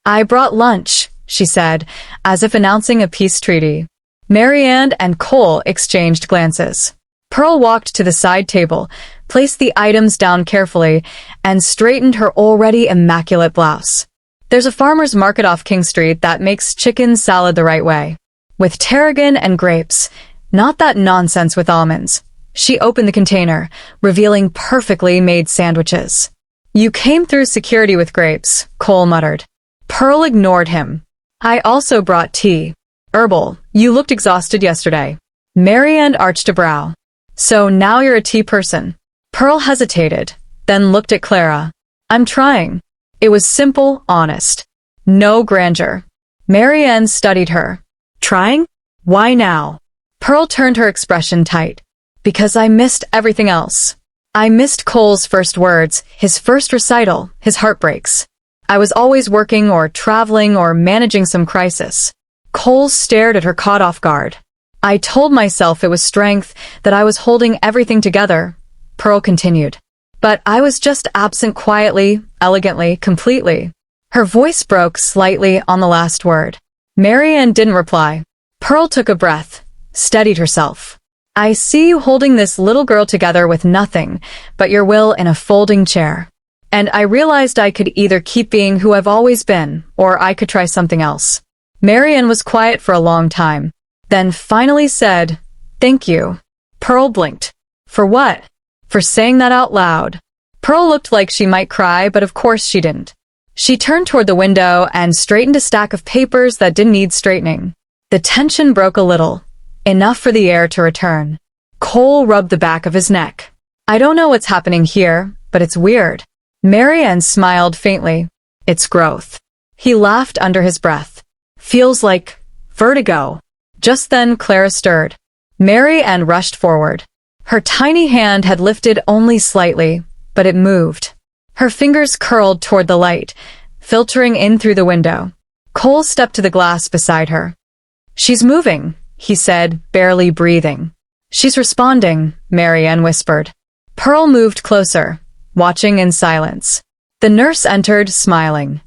"I brought lunch," she said, as if announcing a peace treaty. Marianne and Cole exchanged glances. Pearl walked to the side table, placed the items down carefully, and straightened her already immaculate blouse. "There's a farmer's market off King Street that makes chicken salad the right way. With tarragon and grapes, not that nonsense with almonds." She opened the container, revealing perfectly made sandwiches. "You came through security with grapes," Cole muttered. Pearl ignored him. "I also brought tea. Herbal. You looked exhausted yesterday." Marianne arched a brow. "So now you're a tea person." Pearl hesitated, then looked at Clara. "I'm trying." It was simple, honest. No grandeur. Marianne studied her. "Trying? Why now?" Pearl turned her expression tight. "Because I missed everything else. I missed Cole's first words, his first recital, his heartbreaks. I was always working or traveling or managing some crisis." Cole stared at her, caught off guard. "I told myself it was strength, that I was holding everything together," Pearl continued. "But I was just absent quietly, elegantly, completely." Her voice broke slightly on the last word. Marianne didn't reply. Pearl took a breath, steadied herself. I see you holding this little girl together with nothing but your will in a folding chair. And I realized I could either keep being who I've always been, or I could try something else. Marianne was quiet for a long time, then finally said, "Thank you." Pearl blinked. For what? For saying that out loud. Pearl looked like she might cry, but of course she didn't. She turned toward the window and straightened a stack of papers that didn't need straightening. The tension broke a little, enough for the air to return. Cole rubbed the back of his neck. I don't know what's happening here, but it's weird. Marianne smiled faintly. It's growth. He laughed under his breath. Feels like vertigo. Just then Clara stirred. Marianne rushed forward. Her tiny hand had lifted only slightly, but it moved. Her fingers curled toward the light, filtering in through the window. Cole stepped to the glass beside her. She's moving, he said, barely breathing. She's responding, Marianne whispered. Pearl moved closer, watching in silence. The nurse entered, smiling.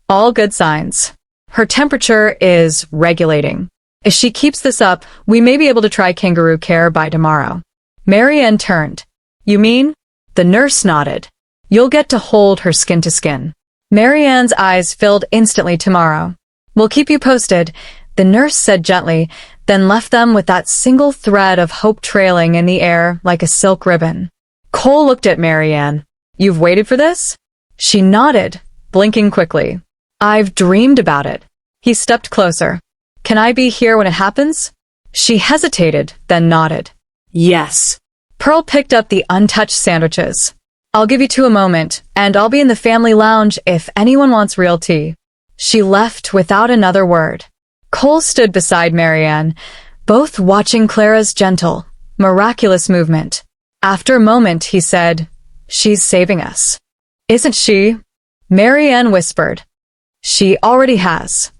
All good signs. Her temperature is regulating. If she keeps this up, we may be able to try kangaroo care by tomorrow. Marianne turned. You mean? The nurse nodded. You'll get to hold her skin to skin. Marianne's eyes filled instantly. Tomorrow. We'll keep you posted, the nurse said gently, then left them with that single thread of hope trailing in the air like a silk ribbon. Cole looked at Marianne. You've waited for this? She nodded, blinking quickly. I've dreamed about it. He stepped closer. Can I be here when it happens? She hesitated, then nodded. Yes. Pearl picked up the untouched sandwiches. I'll give you two a moment, and I'll be in the family lounge if anyone wants real tea. She left without another word. Cole stood beside Marianne, both watching Clara's gentle, miraculous movement. After a moment, he said, She's saving us. Isn't she? Marianne whispered. She already has.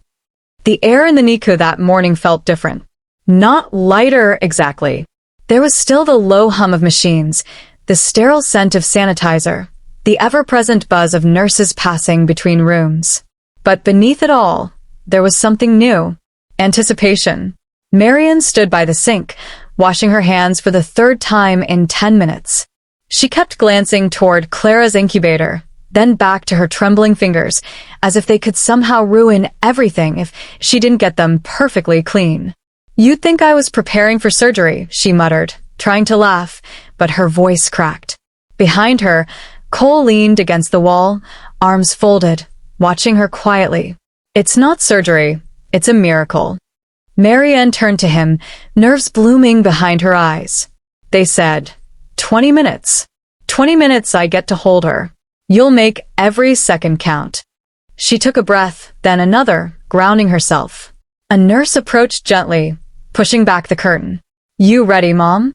The air in the NICU that morning felt different. Not lighter exactly. There was still the low hum of machines, the sterile scent of sanitizer, the ever-present buzz of nurses passing between rooms. But beneath it all, there was something new. Anticipation. Marianne stood by the sink, washing her hands for the third time in 10 minutes. She kept glancing toward Clara's incubator, then back to her trembling fingers, as if they could somehow ruin everything if she didn't get them perfectly clean. You'd think I was preparing for surgery, she muttered, trying to laugh, but her voice cracked. Behind her, Cole leaned against the wall, arms folded, watching her quietly. It's not surgery, it's a miracle. Marianne turned to him, nerves blooming behind her eyes. They said, 20 minutes. 20 minutes I get to hold her. You'll make every second count. She took a breath, then another, grounding herself. A nurse approached gently, pushing back the curtain. You ready, Mom?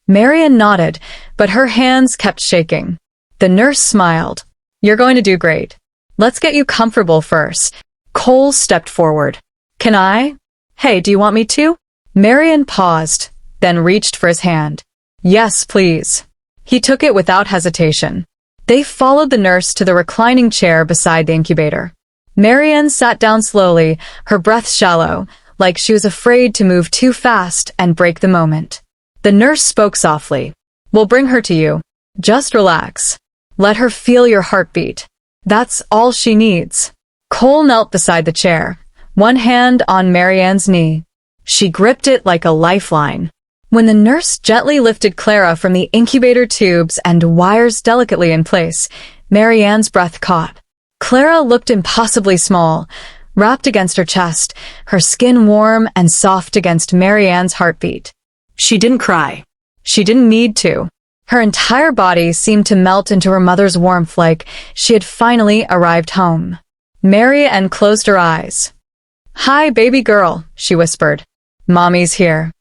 Marianne nodded, but her hands kept shaking. The nurse smiled. You're going to do great. Let's get you comfortable first. Cole stepped forward. Can I? Hey, do you want me to? Marianne paused, then reached for his hand. Yes, please. He took it without hesitation. They followed the nurse to the reclining chair beside the incubator. Marianne sat down slowly, her breath shallow, like she was afraid to move too fast and break the moment. The nurse spoke softly. We'll bring her to you. Just relax. Let her feel your heartbeat. That's all she needs. Cole knelt beside the chair, one hand on Marianne's knee. She gripped it like a lifeline. When the nurse gently lifted Clara from the incubator tubes and wires delicately in place, Marianne's breath caught. Clara looked impossibly small, wrapped against her chest, her skin warm and soft against Marianne's heartbeat. She didn't cry. She didn't need to. Her entire body seemed to melt into her mother's warmth like she had finally arrived home. Marianne closed her eyes. Hi, baby girl, she whispered. Mommy's here.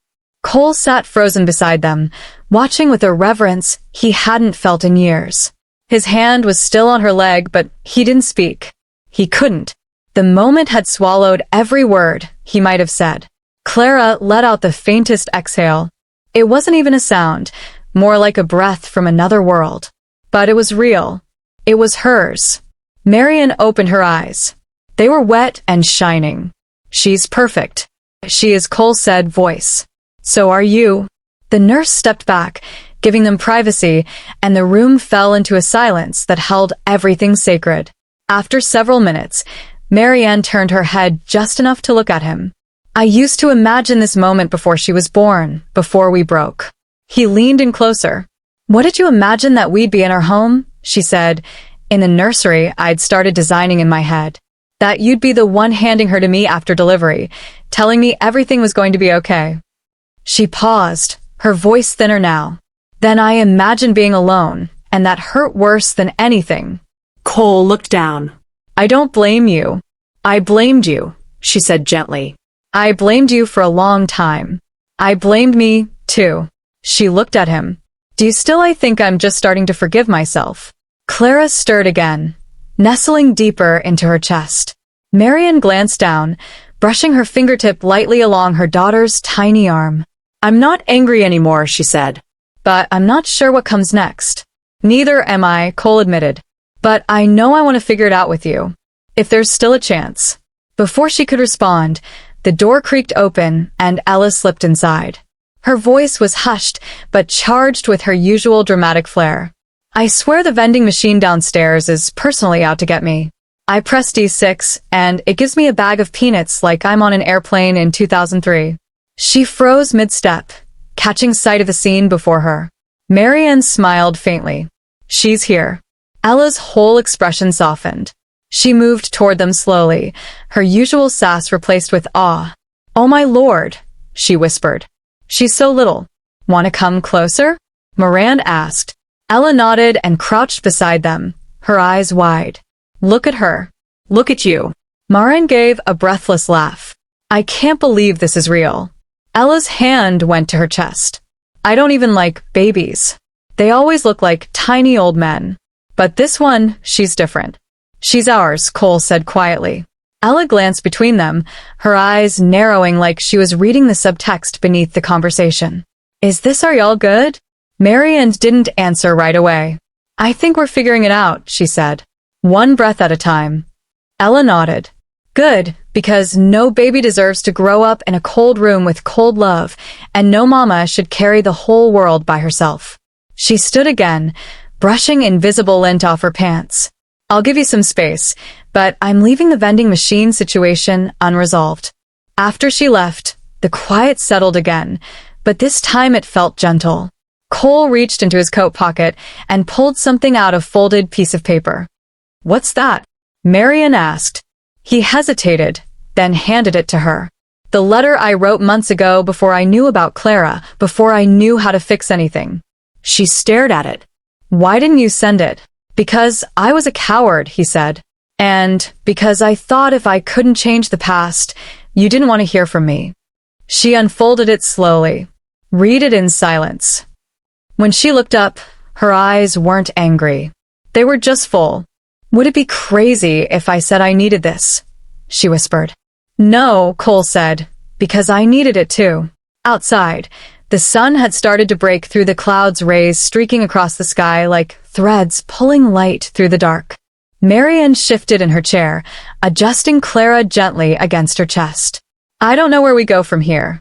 Cole sat frozen beside them, watching with a reverence he hadn't felt in years. His hand was still on her leg, but he didn't speak. He couldn't. The moment had swallowed every word he might have said. Clara let out the faintest exhale. It wasn't even a sound, more like a breath from another world. But it was real. It was hers. Marian opened her eyes. They were wet and shining. She's perfect. She is, Cole said, voice. So are you. The nurse stepped back, giving them privacy, and the room fell into a silence that held everything sacred. After several minutes, Marianne turned her head just enough to look at him. I used to imagine this moment before she was born, before we broke. He leaned in closer. What did you imagine that we'd be in our home? She said. In the nursery, I'd started designing in my head. That you'd be the one handing her to me after delivery, telling me everything was going to be okay. She paused, her voice thinner now. Then I imagined being alone, and that hurt worse than anything. Cole looked down. I don't blame you. I blamed you, she said gently. I blamed you for a long time. I blamed me, too. She looked at him. Do you still? I think I'm just starting to forgive myself. Clara stirred again, nestling deeper into her chest. Marian glanced down, brushing her fingertip lightly along her daughter's tiny arm. I'm not angry anymore, she said. But I'm not sure what comes next. Neither am I, Cole admitted. But I know I want to figure it out with you. If there's still a chance. Before she could respond, the door creaked open and Ella slipped inside. Her voice was hushed, but charged with her usual dramatic flair. I swear the vending machine downstairs is personally out to get me. I press D6, and it gives me a bag of peanuts like I'm on an airplane in 2003. She froze mid-step, catching sight of the scene before her. Marianne smiled faintly. She's here. Ella's whole expression softened. She moved toward them slowly, her usual sass replaced with awe. Oh my lord, she whispered. She's so little. Want to come closer? Moran asked. Ella nodded and crouched beside them, her eyes wide. Look at her. Look at you. Moran gave a breathless laugh. I can't believe this is real. Ella's hand went to her chest. I don't even like babies. They always look like tiny old men. But this one, she's different. She's ours, Cole said quietly. Ella glanced between them, her eyes narrowing like she was reading the subtext beneath the conversation. Is this are y'all good? Marian didn't answer right away. I think we're figuring it out, she said. One breath at a time. Ella nodded. Good, because no baby deserves to grow up in a cold room with cold love, and no mama should carry the whole world by herself. She stood again, brushing invisible lint off her pants. I'll give you some space, but I'm leaving the vending machine situation unresolved. After she left, the quiet settled again, but this time it felt gentle. Cole reached into his coat pocket and pulled something out of a folded piece of paper. What's that? Marian asked. He hesitated, then handed it to her. The letter I wrote months ago before I knew about Clara, before I knew how to fix anything. She stared at it. Why didn't you send it? Because I was a coward, he said. And because I thought if I couldn't change the past, you didn't want to hear from me. She unfolded it slowly. Read it in silence. When she looked up, her eyes weren't angry. They were just full. Would it be crazy if I said I needed this? She whispered. No, Cole said, because I needed it too. Outside, the sun had started to break through the clouds, rays streaking across the sky like threads pulling light through the dark. Marian shifted in her chair, adjusting Clara gently against her chest. I don't know where we go from here.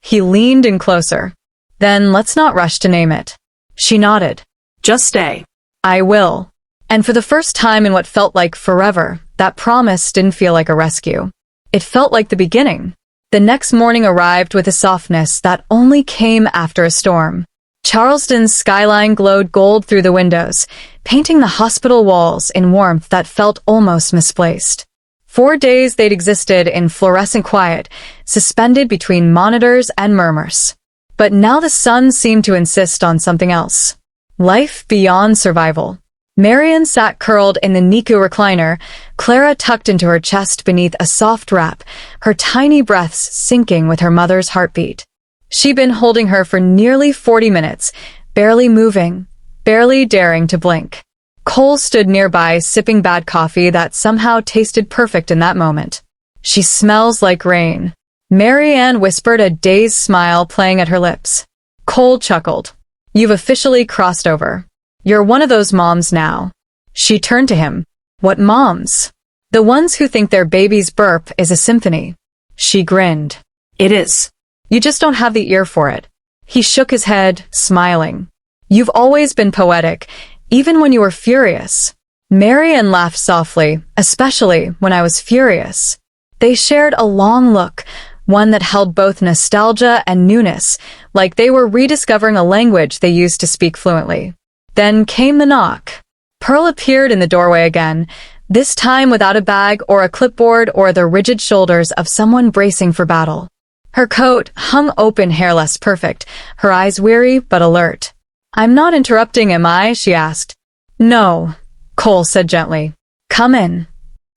He leaned in closer. Then let's not rush to name it. She nodded. Just stay. I will. And for the first time in what felt like forever, that promise didn't feel like a rescue. It felt like the beginning. The next morning arrived with a softness that only came after a storm. Charleston's skyline glowed gold through the windows, painting the hospital walls in warmth that felt almost misplaced. 4 days they'd existed in fluorescent quiet, suspended between monitors and murmurs. But now the sun seemed to insist on something else. Life beyond survival. Marian sat curled in the Niku recliner, Clara tucked into her chest beneath a soft wrap, her tiny breaths syncing with her mother's heartbeat. She'd been holding her for nearly 40 minutes, barely moving, barely daring to blink. Cole stood nearby, sipping bad coffee that somehow tasted perfect in that moment. She smells like rain. Marianne whispered, a dazed smile playing at her lips. Cole chuckled. You've officially crossed over. You're one of those moms now. She turned to him. What moms? The ones who think their baby's burp is a symphony. She grinned. It is. You just don't have the ear for it. He shook his head, smiling. You've always been poetic, even when you were furious. Marianne laughed softly, especially when I was furious. They shared a long look, one that held both nostalgia and newness, like they were rediscovering a language they used to speak fluently. Then came the knock. Pearl appeared in the doorway again, this time without a bag or a clipboard or the rigid shoulders of someone bracing for battle. Her coat hung open, hair less perfect, her eyes weary but alert. "I'm not interrupting, am I?" she asked. "No," Cole said gently. "Come in."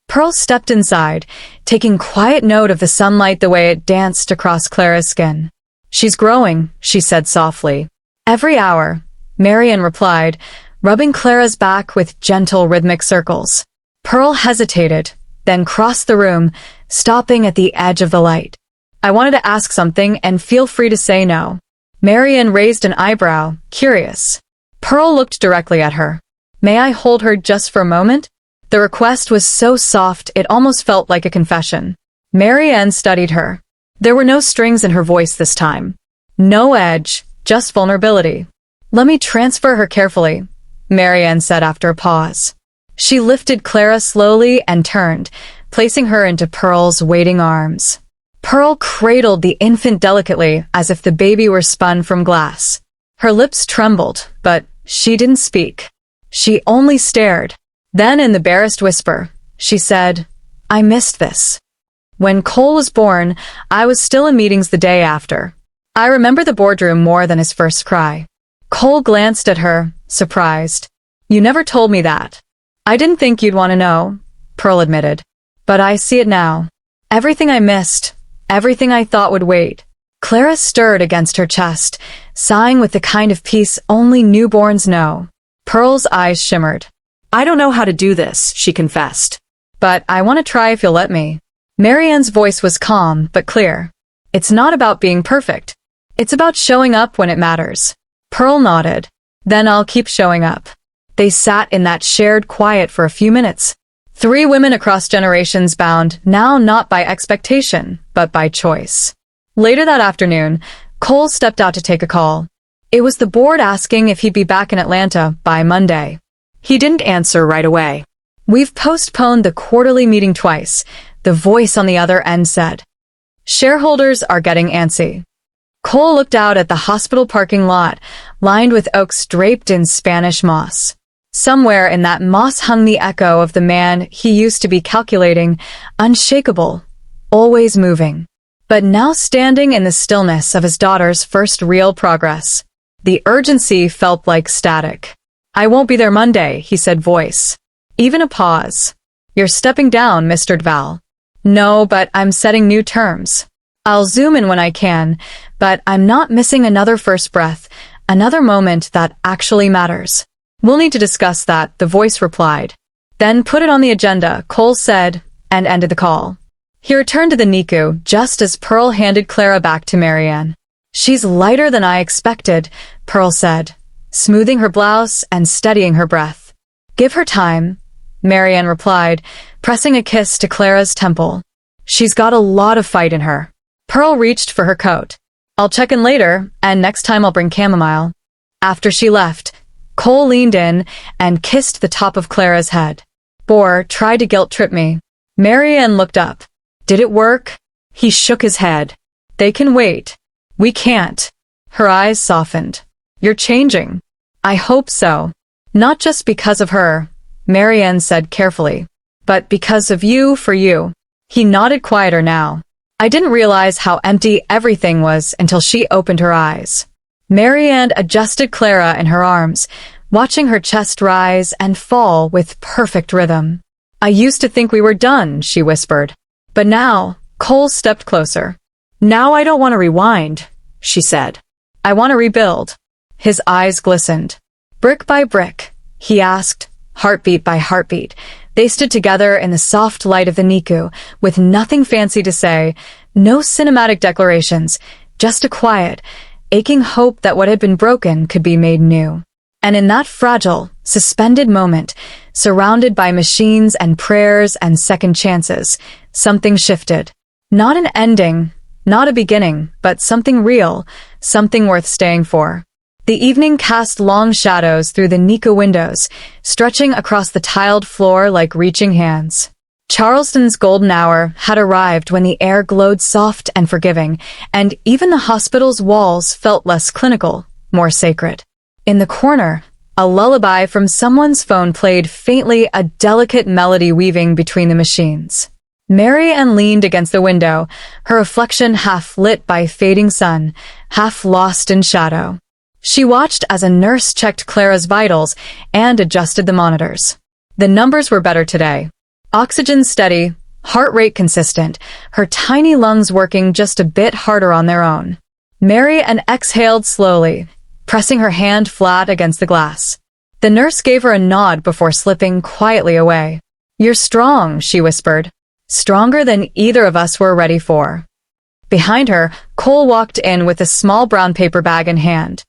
Pearl stepped inside, taking quiet note of the sunlight the way it danced across Clara's skin. "She's growing," she said softly. "Every hour," Marianne replied, rubbing Clara's back with gentle rhythmic circles. Pearl hesitated, then crossed the room, stopping at the edge of the light. "I wanted to ask something, and feel free to say no." Marianne raised an eyebrow, curious. Pearl looked directly at her. "May I hold her just for a moment?" The request was so soft it almost felt like a confession. Marianne studied her. There were no strings in her voice this time. No edge, just vulnerability. "Let me transfer her carefully," Marianne said after a pause. She lifted Clara slowly and turned, placing her into Pearl's waiting arms. Pearl cradled the infant delicately as if the baby were spun from glass. Her lips trembled, but she didn't speak. She only stared. Then in the barest whisper, she said, "I missed this." When Cole was born, I was still in meetings the day after. I remember the boardroom more than his first cry. Cole glanced at her, surprised. "You never told me that." "I didn't think you'd want to know," Pearl admitted. "But I see it now. Everything I missed, everything I thought would wait." Clara stirred against her chest, sighing with the kind of peace only newborns know. Pearl's eyes shimmered. "I don't know how to do this," she confessed. "But I want to try if you'll let me." Marianne's voice was calm but clear. "It's not about being perfect. It's about showing up when it matters." Pearl nodded. "Then I'll keep showing up." They sat in that shared quiet for a few minutes. Three women across generations bound, now not by expectation, but by choice. Later that afternoon, Cole stepped out to take a call. It was the board asking if he'd be back in Atlanta by Monday. He didn't answer right away. "We've postponed the quarterly meeting twice," the voice on the other end said. "Shareholders are getting antsy." Cole looked out at the hospital parking lot, lined with oaks draped in Spanish moss. Somewhere in that moss hung the echo of the man he used to be calculating, unshakable, always moving. But now standing in the stillness of his daughter's first real progress. The urgency felt like static. "I won't be there Monday," he said, voice. Even a pause. "You're stepping down, Mr. Dval." "No, but I'm setting new terms. I'll zoom in when I can, but I'm not missing another first breath, another moment that actually matters." "We'll need to discuss that," the voice replied. "Then put it on the agenda," Cole said, and ended the call. He returned to the NICU just as Pearl handed Clara back to Marianne. "She's lighter than I expected," Pearl said, smoothing her blouse and steadying her breath. "Give her time," Marianne replied, pressing a kiss to Clara's temple. "She's got a lot of fight in her." Pearl reached for her coat. "I'll check in later, and next time I'll bring chamomile." After she left, Cole leaned in and kissed the top of Clara's head. "Boar tried to guilt-trip me." Marianne looked up. "Did it work?" He shook his head. "They can wait. We can't." Her eyes softened. "You're changing." "I hope so. Not just because of her," Marianne said carefully, "but because of you for you." He nodded quieter now. "I didn't realize how empty everything was until she opened her eyes." Marianne adjusted Clara in her arms, watching her chest rise and fall with perfect rhythm. "I used to think we were done," she whispered. "But now," Cole stepped closer. "Now I don't want to rewind," she said. "I want to rebuild." His eyes glistened. "Brick by brick?" he asked, heartbeat by heartbeat. They stood together in the soft light of the NICU, with nothing fancy to say, no cinematic declarations, just a quiet, aching hope that what had been broken could be made new. And in that fragile, Suspended moment, surrounded by machines and prayers and second chances. Something shifted. Not an ending, not a beginning, but something real, something worth staying for. The evening cast long shadows through the Nika windows, stretching across the tiled floor like reaching hands. Charleston's golden hour had arrived when the air glowed soft and forgiving, and even the hospital's walls felt less clinical, more sacred. In the corner, a lullaby from someone's phone played faintly, a delicate melody weaving between the machines. Mary Ann leaned against the window, her reflection half lit by fading sun, half lost in shadow. She watched as a nurse checked Clara's vitals and adjusted the monitors. The numbers were better today. Oxygen steady, heart rate consistent, her tiny lungs working just a bit harder on their own. Mary Ann exhaled slowly, pressing her hand flat against the glass. The nurse gave her a nod before slipping quietly away. "You're strong," she whispered. "Stronger than either of us were ready for." Behind her, Cole walked in with a small brown paper bag in hand.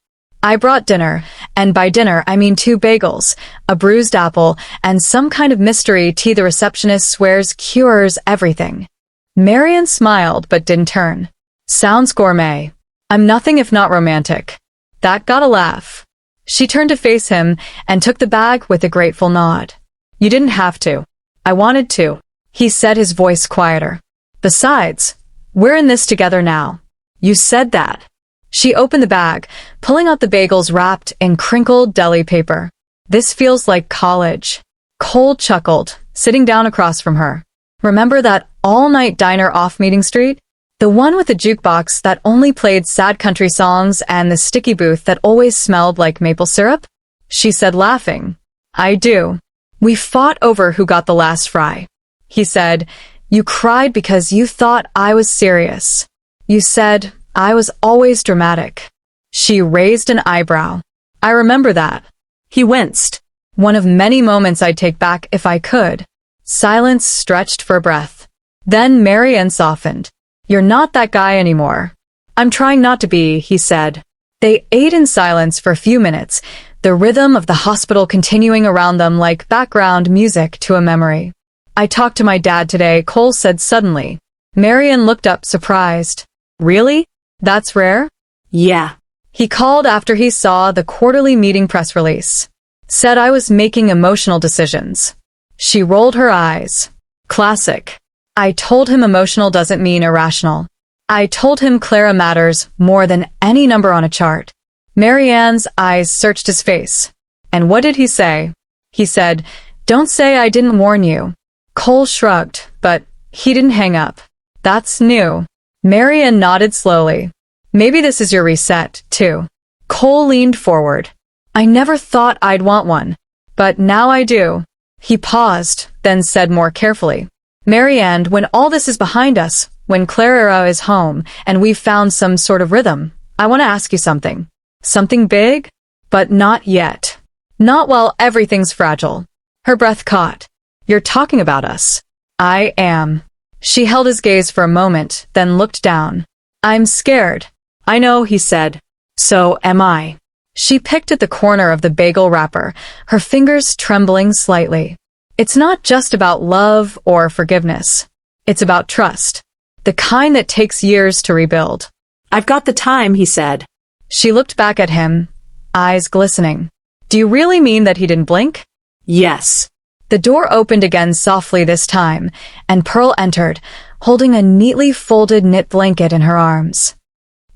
"I brought dinner, and by dinner I mean 2 bagels, a bruised apple, and some kind of mystery tea the receptionist swears cures everything." Marian smiled but didn't turn. "Sounds gourmet. I'm nothing if not romantic." That got a laugh. She turned to face him and took the bag with a grateful nod. "You didn't have to. I wanted to," he said, his voice quieter. "Besides, we're in this together now. You said that." She opened the bag, pulling out the bagels wrapped in crinkled deli paper. "This feels like college." Cole chuckled, sitting down across from her. "Remember that all-night diner off Meeting Street? The one with the jukebox that only played sad country songs and the sticky booth that always smelled like maple syrup?" She said, laughing. "I do. We fought over who got the last fry." He said, "You cried because you thought I was serious. You said I was always dramatic." She raised an eyebrow. "I remember that." He winced. "One of many moments I'd take back if I could." Silence stretched for a breath. Then Mary Ann softened. "You're not that guy anymore." "I'm trying not to be," he said. They ate in silence for a few minutes, the rhythm of the hospital continuing around them like background music to a memory. "I talked to my dad today," Cole said suddenly. Mary Ann looked up, surprised. "Really? That's rare?" "Yeah." He called after he saw the quarterly meeting press release. "Said I was making emotional decisions." She rolled her eyes. "Classic." "I told him emotional doesn't mean irrational. I told him Clara matters more than any number on a chart." Mary Ann's eyes searched his face. "And what did he say?" He said, "Don't say I didn't warn you." Cole shrugged, but he didn't hang up. "That's new." Mary Ann nodded slowly. "Maybe this is your reset, too." Cole leaned forward. "I never thought I'd want one, but now I do." He paused, then said more carefully, "Mary Ann, when all this is behind us, when Clara is home, and we've found some sort of rhythm, I want to ask you something. Something big? But not yet. Not while everything's fragile." Her breath caught. "You're talking about us." "I am." She held his gaze for a moment, then looked down. "I'm scared." "I know," he said. "So am I." She picked at the corner of the bagel wrapper, her fingers trembling slightly. "It's not just about love or forgiveness. It's about trust. The kind that takes years to rebuild." "I've got the time," he said. She looked back at him, eyes glistening. "Do you really mean that he didn't blink?" "Yes." The door opened again softly this time, and Pearl entered, holding a neatly folded knit blanket in her arms.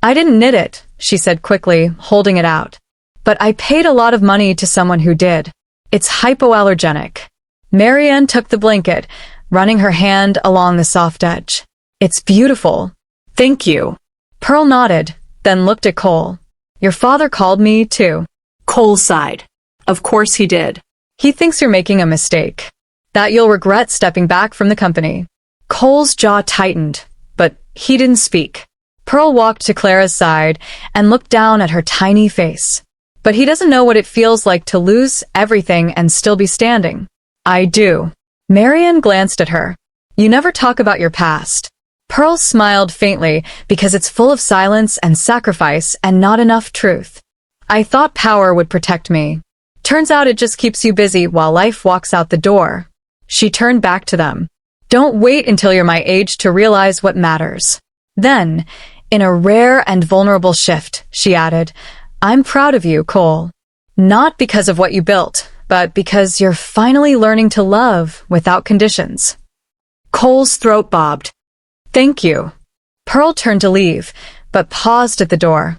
"I didn't knit it," she said quickly, holding it out. "But I paid a lot of money to someone who did. It's hypoallergenic." Mary Ann took the blanket, running her hand along the soft edge. "It's beautiful." "Thank you." Pearl nodded, then looked at Cole. "Your father called me, too." Cole sighed. "Of course he did. He thinks you're making a mistake. That you'll regret stepping back from the company." Cole's jaw tightened, but he didn't speak. Pearl walked to Clara's side and looked down at her tiny face. "But he doesn't know what it feels like to lose everything and still be standing." "I do." Mary Ann glanced at her. "You never talk about your past." Pearl smiled faintly because it's full of silence and sacrifice and not enough truth. "I thought power would protect me. Turns out it just keeps you busy while life walks out the door. She turned back to them. Don't wait until you're my age to realize what matters. Then, in a rare and vulnerable shift, she added, I'm proud of you, Cole. Not because of what you built, but because you're finally learning to love without conditions. Cole's throat bobbed. Thank you. Pearl turned to leave, but paused at the door.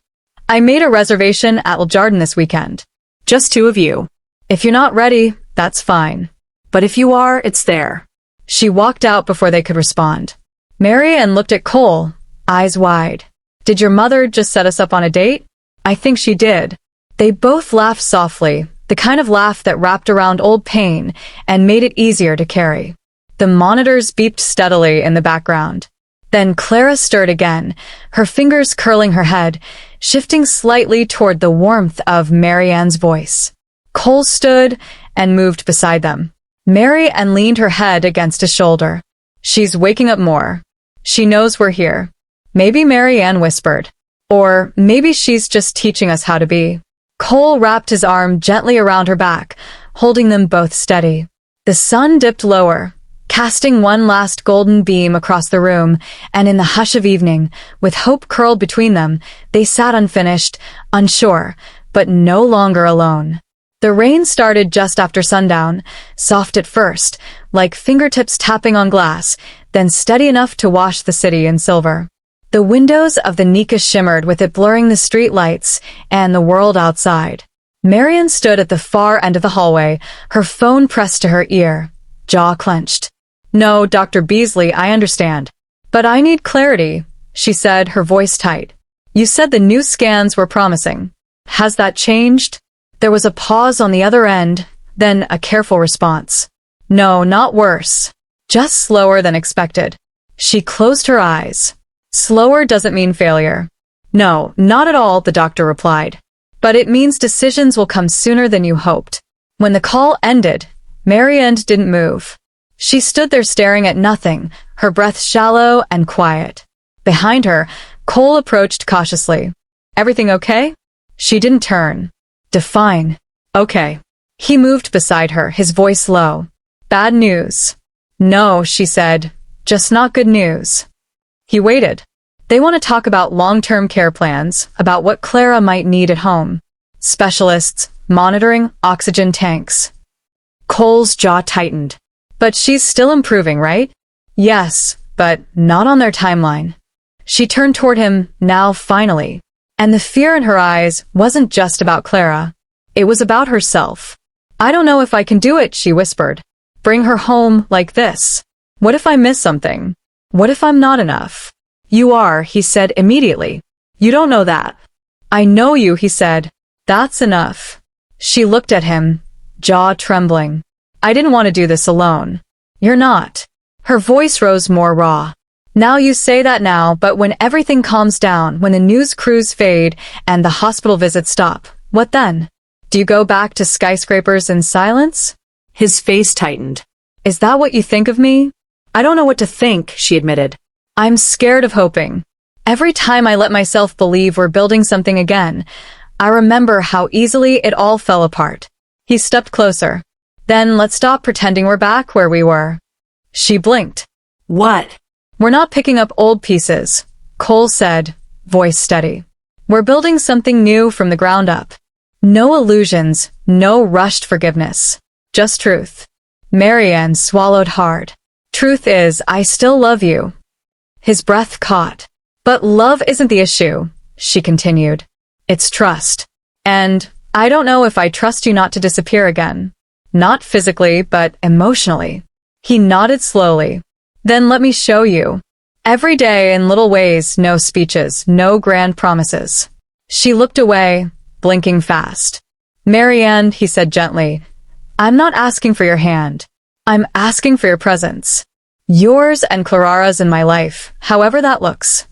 I made a reservation at Jardin this weekend. Just two of you. If you're not ready, that's fine. But if you are, it's there. She walked out before they could respond. Marianne looked at Cole, eyes wide. Did your mother just set us up on a date? I think she did. They both laughed softly, the kind of laugh that wrapped around old pain and made it easier to carry. The monitors beeped steadily in the background. Then Clara stirred again, her fingers curling her head, shifting slightly toward the warmth of Marianne's voice. Cole stood and moved beside them. Marianne leaned her head against his shoulder. She's waking up more. She knows we're here. Maybe Marianne whispered. Or maybe she's just teaching us how to be. Cole wrapped his arm gently around her back, holding them both steady. The sun dipped lower, casting one last golden beam across the room, and in the hush of evening, with hope curled between them, they sat unfinished, unsure, but no longer alone. The rain started just after sundown, soft at first, like fingertips tapping on glass, then steady enough to wash the city in silver. The windows of the Nika shimmered with it blurring the street lights and the world outside. Marian stood at the far end of the hallway, her phone pressed to her ear, jaw clenched. No, Dr. Beasley, I understand. But I need clarity, she said, her voice tight. You said the new scans were promising. Has that changed? There was a pause on the other end, then a careful response. No, not worse. Just slower than expected. She closed her eyes. Slower doesn't mean failure. No, not at all, the doctor replied. But it means decisions will come sooner than you hoped. When the call ended, Marianne didn't move. She stood there staring at nothing, her breath shallow and quiet. Behind her, Cole approached cautiously. Everything okay? She didn't turn. Fine. Okay. He moved beside her, his voice low. Bad news. No, she said. Just not good news. He waited. They want to talk about long-term care plans, about what Clara might need at home. Specialists, monitoring, oxygen tanks. Cole's jaw tightened. But she's still improving, right? Yes, but not on their timeline. She turned toward him, now finally. And the fear in her eyes wasn't just about Clara. It was about herself. I don't know if I can do it, she whispered. Bring her home like this. What if I miss something? What if I'm not enough? You are, he said immediately. You don't know that. I know you, he said. That's enough. She looked at him, jaw trembling. I didn't want to do this alone. You're not. Her voice rose more raw. Now you say that now, but when everything calms down, when the news crews fade and the hospital visits stop, what then? Do you go back to skyscrapers in silence? His face tightened. Is that what you think of me? I don't know what to think, she admitted. I'm scared of hoping. Every time I let myself believe we're building something again, I remember how easily it all fell apart. He stepped closer. Then let's stop pretending we're back where we were. She blinked. What? We're not picking up old pieces, Cole said, voice steady. We're building something new from the ground up. No illusions, no rushed forgiveness. Just truth. Marianne swallowed hard. Truth is, I still love you. His breath caught. But love isn't the issue, she continued. It's trust. And I don't know if I trust you not to disappear again. Not physically, but emotionally. He nodded slowly. Then let me show you. Every day in little ways, no speeches, no grand promises. She looked away, blinking fast. Marianne, he said gently, I'm not asking for your hand. I'm asking for your presence. Yours and Clarara's in my life, however that looks.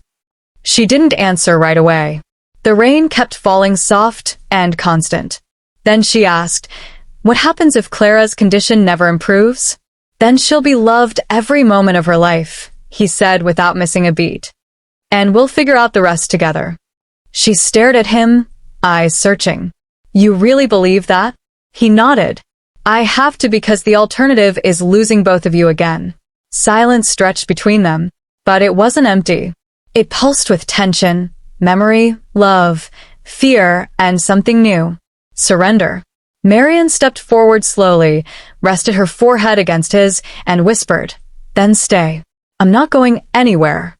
She didn't answer right away. The rain kept falling soft and constant. Then she asked, what happens if Clara's condition never improves? Then she'll be loved every moment of her life, he said without missing a beat. And we'll figure out the rest together. She stared at him, eyes searching. You really believe that? He nodded. I have to because the alternative is losing both of you again. Silence stretched between them, but it wasn't empty. It pulsed with tension, memory, love, fear, and something new. Surrender. Marian stepped forward slowly, rested her forehead against his, and whispered, "Then stay. I'm not going anywhere."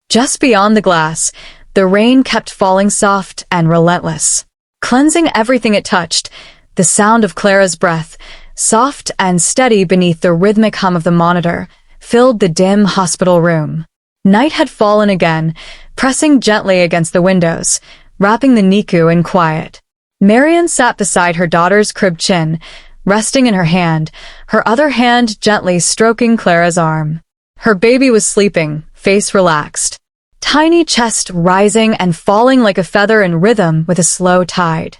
Just beyond the glass, the rain kept falling soft and relentless, cleansing everything it touched. The sound of Clara's breath, soft and steady beneath the rhythmic hum of the monitor, filled the dim hospital room. Night had fallen again, pressing gently against the windows, wrapping the NICU in quiet. Marian sat beside her daughter's crib chin, resting in her hand, her other hand gently stroking Clara's arm. Her baby was sleeping, face relaxed, tiny chest rising and falling like a feather in rhythm with a slow tide.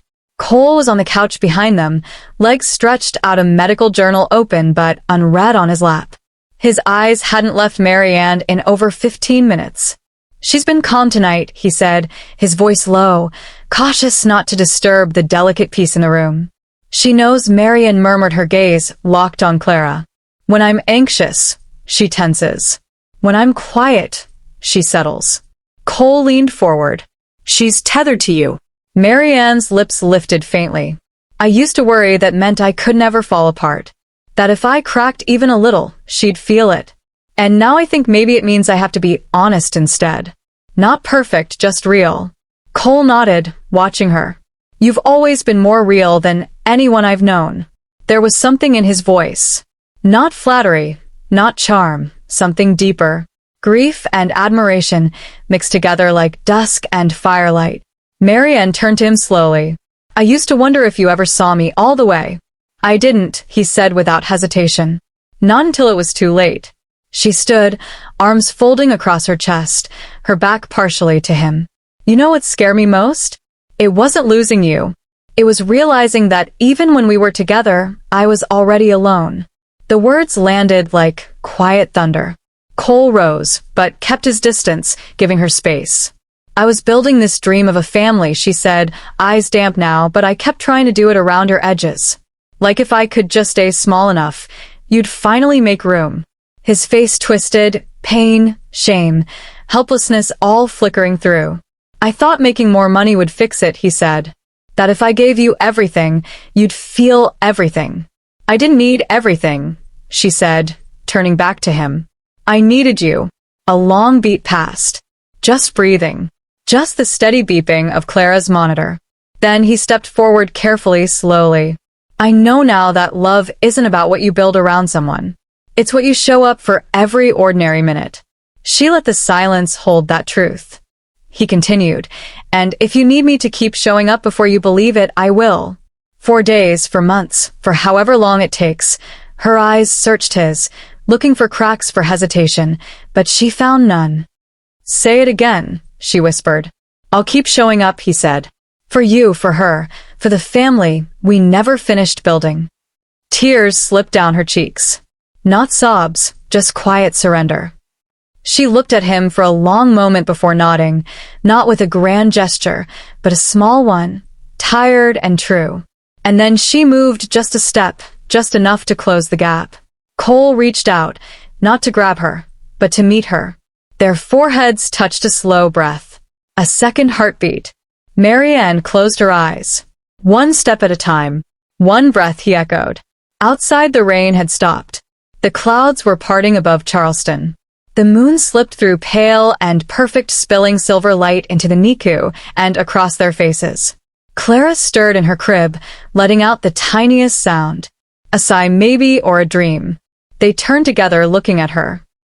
Cole was on the couch behind them, legs stretched out, a medical journal open but unread on his lap. His eyes hadn't left Marianne in over 15 minutes. "She's been calm tonight," he said, his voice low, cautious not to disturb the delicate peace in the room. "She knows," Marianne murmured, her gaze locked on Clara. "When I'm anxious, she tenses. When I'm quiet, she settles." Cole leaned forward. She's tethered to you. Marianne's lips lifted faintly. "I used to worry that meant I could never fall apart. That if I cracked even a little, she'd feel it. And now I think maybe it means I have to be honest instead. Not perfect, just real." Cole nodded, watching her. "You've always been more real than anyone I've known." There was something in his voice. Not flattery, not charm, something deeper. Grief and admiration mixed together like dusk and firelight. Marianne turned to him slowly. "I used to wonder if you ever saw me all the way." "I didn't," he said without hesitation. "Not until it was too late." She stood, arms folding across her chest, her back partially to him. "You know what scared me most? It wasn't losing you. It was realizing that even when we were together, I was already alone." The words landed like quiet thunder. Cole rose, but kept his distance, giving her space. "I was building this dream of a family," she said, eyes damp now, "but I kept trying to do it around her edges. Like if I could just stay small enough, you'd finally make room." His face twisted, pain, shame, helplessness all flickering through. "I thought making more money would fix it," he said. "That if I gave you everything, you'd feel everything." "I didn't need everything," she said, turning back to him. "I needed you." A long beat passed. Just breathing. Just the steady beeping of Clara's monitor. Then he stepped forward carefully, slowly. "I know now that love isn't about what you build around someone. It's what you show up for every ordinary minute." She let the silence hold that truth. He continued, "And if you need me to keep showing up before you believe it, I will." For days, for months, for however long it takes, her eyes searched his, looking for cracks for hesitation, but she found none. "Say it again," she whispered. "I'll keep showing up," he said. "For you, for her, for the family we never finished building." Tears slipped down her cheeks. Not sobs, just quiet surrender. She looked at him for a long moment before nodding, not with a grand gesture, but a small one, tired and true. And then she moved just a step, just enough to close the gap. Cole reached out, not to grab her, but to meet her. Their foreheads touched, a slow breath. A second heartbeat. Marianne closed her eyes. "One step at a time. One breath," he echoed. Outside, the rain had stopped. The clouds were parting above Charleston. The moon slipped through pale and perfect, spilling silver light into the NICU and across their faces. Clara stirred in her crib, letting out the tiniest sound. A sigh maybe, or a dream. They turned together, looking at her.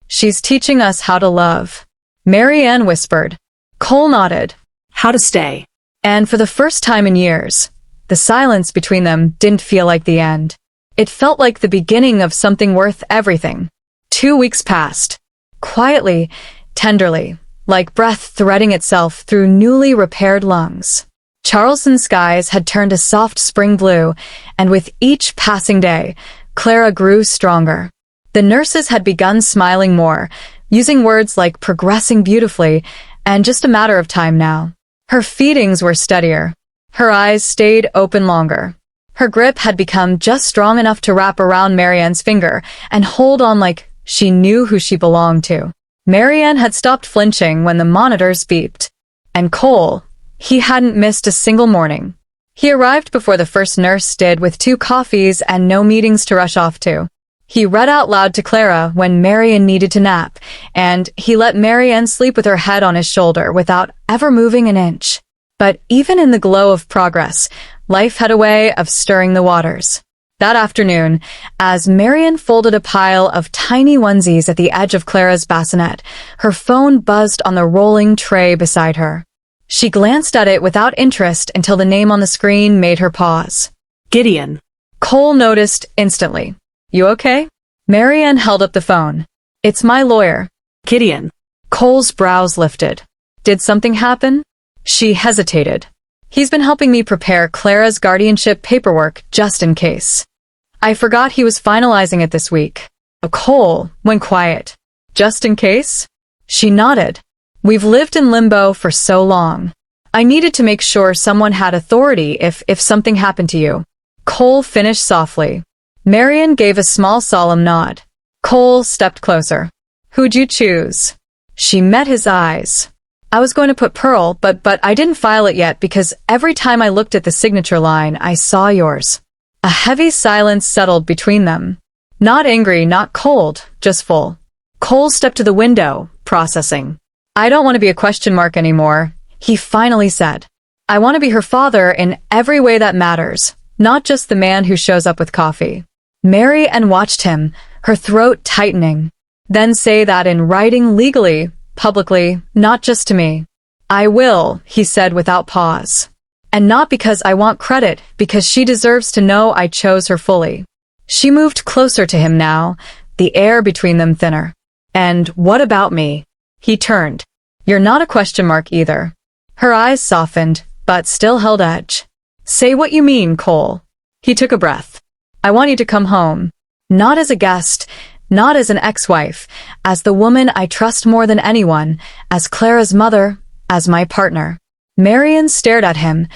"She's teaching us how to love," Marianne whispered. Cole nodded. How to stay. And for the first time in years, the silence between them didn't feel like the end. It felt like the beginning of something worth everything. 2 weeks passed. Quietly, tenderly, like breath threading itself through newly repaired lungs. Charleston skies had turned a soft spring blue, and with each passing day, Clara grew stronger. The nurses had begun smiling more, using words like progressing beautifully, and just a matter of time now. Her feedings were steadier. Her eyes stayed open longer. Her grip had become just strong enough to wrap around Marianne's finger and hold on like she knew who she belonged to. Marianne had stopped flinching when the monitors beeped. And Cole, he hadn't missed a single morning. He arrived before the first nurse did with 2 coffees and no meetings to rush off to. He read out loud to Clara when Marianne needed to nap, and he let Marianne sleep with her head on his shoulder without ever moving an inch. But even in the glow of progress, life had a way of stirring the waters. That afternoon, as Marianne folded a pile of tiny onesies at the edge of Clara's bassinet, her phone buzzed on the rolling tray beside her. She glanced at it without interest until the name on the screen made her pause. Gideon. Cole noticed instantly. You okay? Marianne held up the phone. It's my lawyer. Gideon. Cole's brows lifted. Did something happen? She hesitated. He's been helping me prepare Clara's guardianship paperwork just in case. I forgot he was finalizing it this week. Cole went quiet. Just in case? She nodded. We've lived in limbo for so long. I needed to make sure someone had authority if something happened to you. Cole finished softly. Marianne gave a small solemn nod. Cole stepped closer. Who'd you choose? She met his eyes. I was going to put Pearl, but I didn't file it yet because every time I looked at the signature line, I saw yours. A heavy silence settled between them. Not angry, not cold, just full. Cole stepped to the window, processing. I don't want to be a question mark anymore, he finally said. I want to be her father in every way that matters, not just the man who shows up with coffee. Marianne watched him, her throat tightening. Then say that in writing legally, publicly, not just to me. I will, he said without pause. And not because I want credit, because she deserves to know I chose her fully. She moved closer to him now, the air between them thinner. And what about me? He turned. You're not a question mark either. Her eyes softened, but still held edge. Say what you mean, Cole. He took a breath. I want you to come home. Not as a guest, not as an ex-wife, as the woman I trust more than anyone, as Clara's mother, as my partner. Marianne stared at him,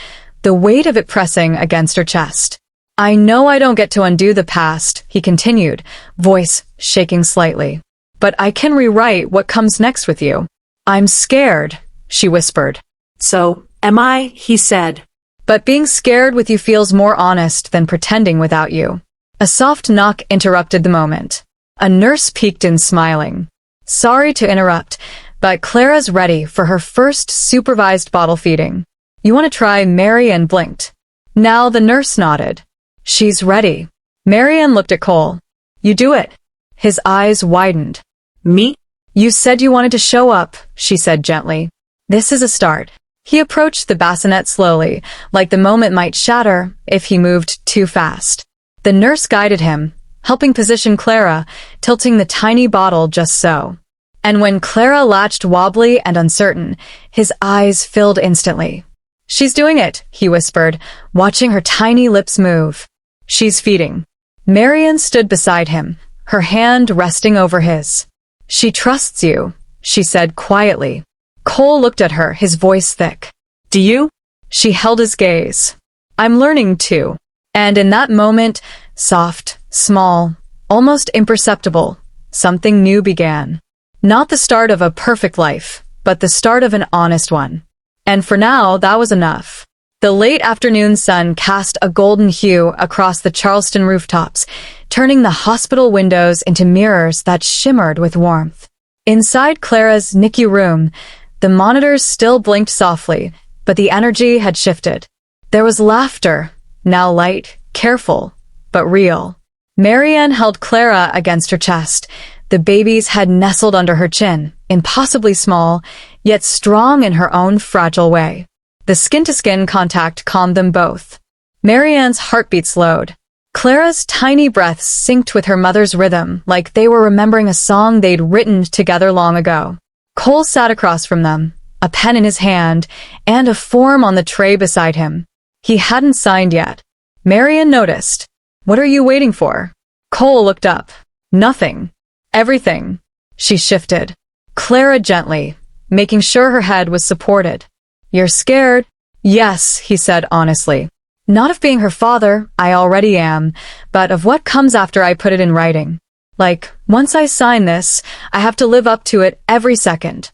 the weight of it pressing against her chest. I know I don't get to undo the past, he continued, voice shaking slightly. But I can rewrite what comes next with you. I'm scared, she whispered. So, am I? He said. But being scared with you feels more honest than pretending without you. A soft knock interrupted the moment. A nurse peeked in smiling. Sorry to interrupt, but Clara's ready for her first supervised bottle feeding. You want to try? Marianne blinked. Now the nurse nodded. She's ready. Marianne looked at Cole. You do it. His eyes widened. Me? You said you wanted to show up, she said gently. This is a start. He approached the bassinet slowly, like the moment might shatter if he moved too fast. The nurse guided him, helping position Clara, tilting the tiny bottle just so. And when Clara latched wobbly and uncertain, his eyes filled instantly. She's doing it, he whispered, watching her tiny lips move. She's feeding. Marianne stood beside him, her hand resting over his. She trusts you, she said quietly. Cole looked at her, his voice thick. Do you? She held his gaze. I'm learning too. And in that moment, soft, small, almost imperceptible, something new began. Not the start of a perfect life, but the start of an honest one. And for now, that was enough. The late afternoon sun cast a golden hue across the Charleston rooftops, turning the hospital windows into mirrors that shimmered with warmth. Inside Clara's NICU room, the monitors still blinked softly, but the energy had shifted. There was laughter, now light, careful, but real. Marianne held Clara against her chest. The baby's head nestled under her chin, impossibly small, yet strong in her own fragile way. The skin-to-skin contact calmed them both. Marianne's heartbeat slowed. Clara's tiny breaths synced with her mother's rhythm, like they were remembering a song they'd written together long ago. Cole sat across from them, a pen in his hand, and a form on the tray beside him. He hadn't signed yet. Marianne noticed. What are you waiting for? Cole looked up. Nothing. Everything. She shifted. Clara gently, making sure her head was supported. You're scared? Yes, he said honestly. Not of being her father, I already am, but of what comes after I put it in writing. Like, once I sign this, I have to live up to it every second.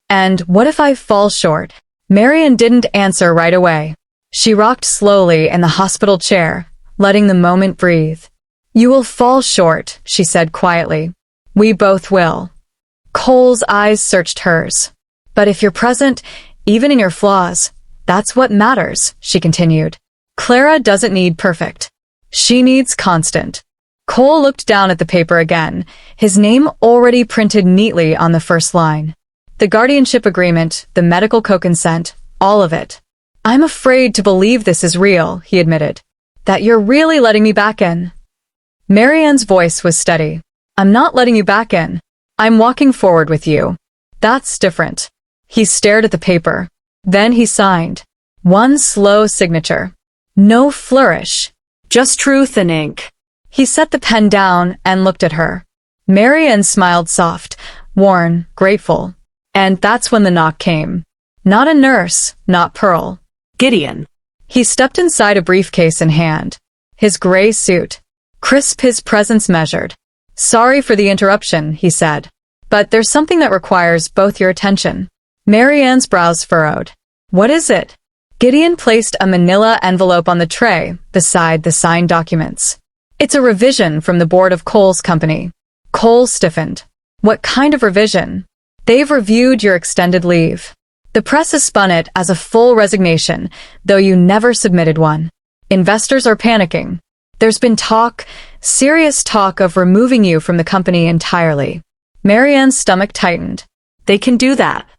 And what if I fall short? Marian didn't answer right away. She rocked slowly in the hospital chair, letting the moment breathe. You will fall short, she said quietly. We both will. Cole's eyes searched hers. But if you're present, even in your flaws, that's what matters, she continued. Clara doesn't need perfect. She needs constant. Cole looked down at the paper again, his name already printed neatly on the first line. The guardianship agreement, the medical co-consent, all of it. I'm afraid to believe this is real, he admitted. That you're really letting me back in. Marianne's voice was steady. I'm not letting you back in. I'm walking forward with you. That's different. He stared at the paper. Then he signed. One slow signature. No flourish. Just truth and ink. He set the pen down and looked at her. Marianne smiled soft, worn, grateful. And that's when the knock came. Not a nurse, not Pearl. Gideon. He stepped inside a briefcase in hand. His gray suit. Crisp, his presence measured. Sorry for the interruption, he said. But there's something that requires both your attention. Marianne's brows furrowed. What is it? Gideon placed a manila envelope on the tray beside the signed documents. It's a revision from the board of Cole's company. Cole stiffened. What kind of revision? They've reviewed your extended leave. The press has spun it as a full resignation, though you never submitted one. Investors are panicking. There's been talk, serious talk of removing you from the company entirely. Marianne's stomach tightened. They can do that.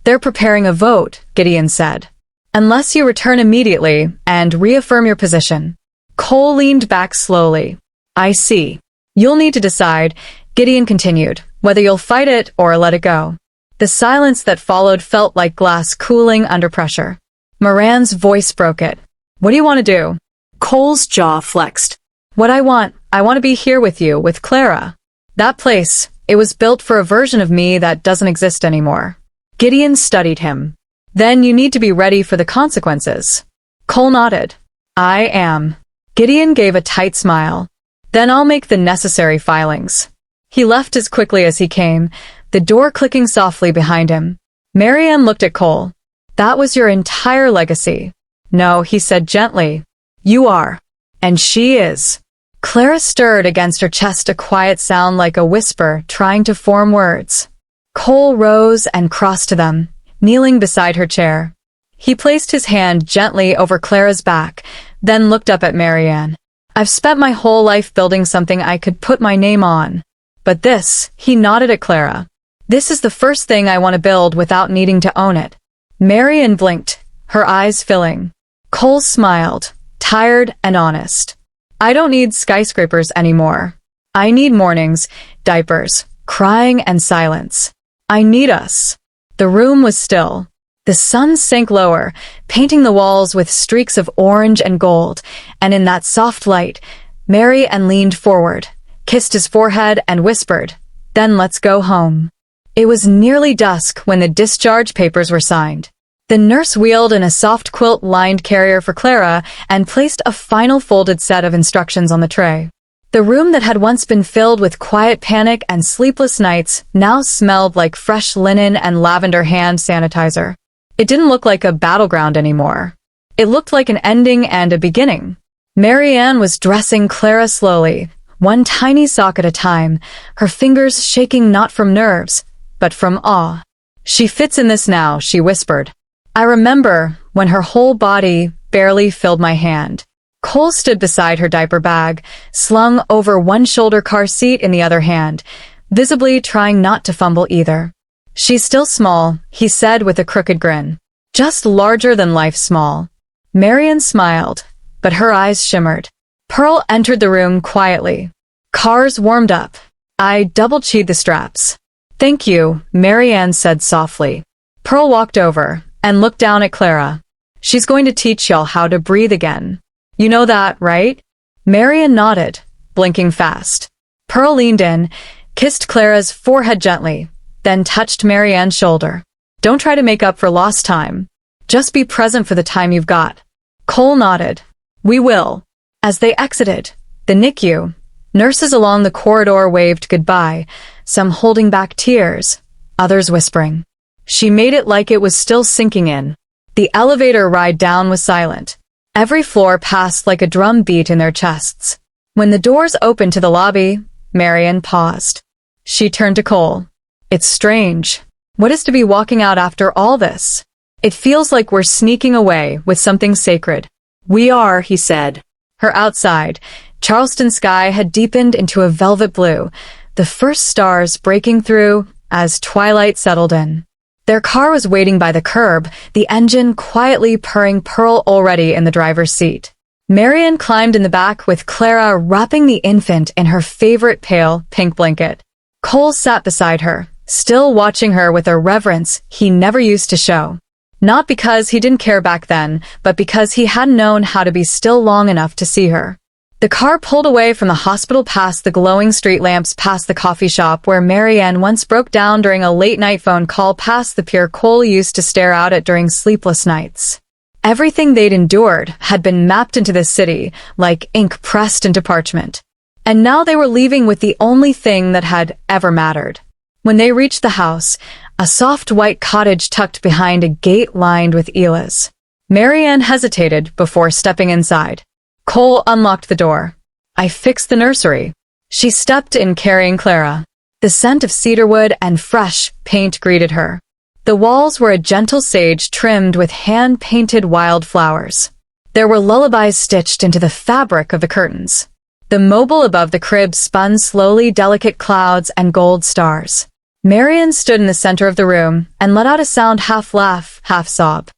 They're preparing a vote, Gideon said. Unless you return immediately and reaffirm your position. Cole leaned back slowly. I see. You'll need to decide, Gideon continued, whether you'll fight it or let it go. The silence that followed felt like glass cooling under pressure. Moran's voice broke it. What do you want to do? Cole's jaw flexed. What I want to be here with you, with Clara. That place, it was built for a version of me that doesn't exist anymore. Gideon studied him. Then you need to be ready for the consequences. Cole nodded. I am. Gideon gave a tight smile. Then I'll make the necessary filings. He left as quickly as he came, the door clicking softly behind him. Marianne looked at Cole. That was your entire legacy. No, he said gently. You are. And she is. Clara stirred against her chest, a quiet sound like a whisper trying to form words. Cole rose and crossed to them, kneeling beside her chair. He placed his hand gently over Clara's back, then looked up at Marianne. I've spent my whole life building something I could put my name on. But this, he nodded at Clara. This is the first thing I want to build without needing to own it. Marianne blinked, her eyes filling. Cole smiled, tired and honest. I don't need skyscrapers anymore. I need mornings, diapers, crying and silence. I need us. The room was still. The sun sank lower, painting the walls with streaks of orange and gold, and in that soft light, Marianne leaned forward, kissed his forehead and whispered, Then let's go home. It was nearly dusk when the discharge papers were signed. The nurse wheeled in a soft quilt-lined carrier for Clara and placed a final folded set of instructions on the tray. The room that had once been filled with quiet panic and sleepless nights now smelled like fresh linen and lavender hand sanitizer. It didn't look like a battleground anymore. It looked like an ending and a beginning. Marianne was dressing Clara slowly, one tiny sock at a time, her fingers shaking not from nerves, but from awe. She fits in this now, she whispered. I remember when her whole body barely filled my hand. Cole stood beside her diaper bag, slung over one shoulder, car seat in the other hand, visibly trying not to fumble either. She's still small, he said with a crooked grin. Just larger than life small. Marianne smiled, but her eyes shimmered. Pearl entered the room quietly. Cars warmed up. I double-checked the straps. Thank you, Marianne said softly. Pearl walked over and looked down at Clara. She's going to teach y'all how to breathe again. You know that, right? Marianne nodded, blinking fast. Pearl leaned in, kissed Clara's forehead gently, then touched Marianne's shoulder. Don't try to make up for lost time. Just be present for the time you've got. Cole nodded. We will. As they exited the NICU, nurses along the corridor waved goodbye, some holding back tears, others whispering. She made it like it was still sinking in. The elevator ride down was silent. Every floor passed like a drum beat in their chests. When the doors opened to the lobby, Marian paused. She turned to Cole. It's strange. What is to be walking out after all this? It feels like we're sneaking away with something sacred. We are, he said. Her outside, Charleston sky had deepened into a velvet blue, the first stars breaking through as twilight settled in. Their car was waiting by the curb, the engine quietly purring, Pearl already in the driver's seat. Marian climbed in the back with Clara wrapping the infant in her favorite pale pink blanket. Cole sat beside her, still watching her with a reverence he never used to show. Not because he didn't care back then, but because he hadn't known how to be still long enough to see her. The car pulled away from the hospital past the glowing street lamps, past the coffee shop where Marianne once broke down during a late-night phone call, past the pier Cole used to stare out at during sleepless nights. Everything they'd endured had been mapped into this city, like ink pressed into parchment. And now they were leaving with the only thing that had ever mattered. When they reached the house, a soft white cottage tucked behind a gate lined with elas. Marianne hesitated before stepping inside. Cole unlocked the door. I fixed the nursery. She stepped in carrying Clara. The scent of cedarwood and fresh paint greeted her. The walls were a gentle sage trimmed with hand-painted wildflowers. There were lullabies stitched into the fabric of the curtains. The mobile above the crib spun slowly, delicate clouds and gold stars. Marian stood in the center of the room and let out a sound, half laugh, half sob.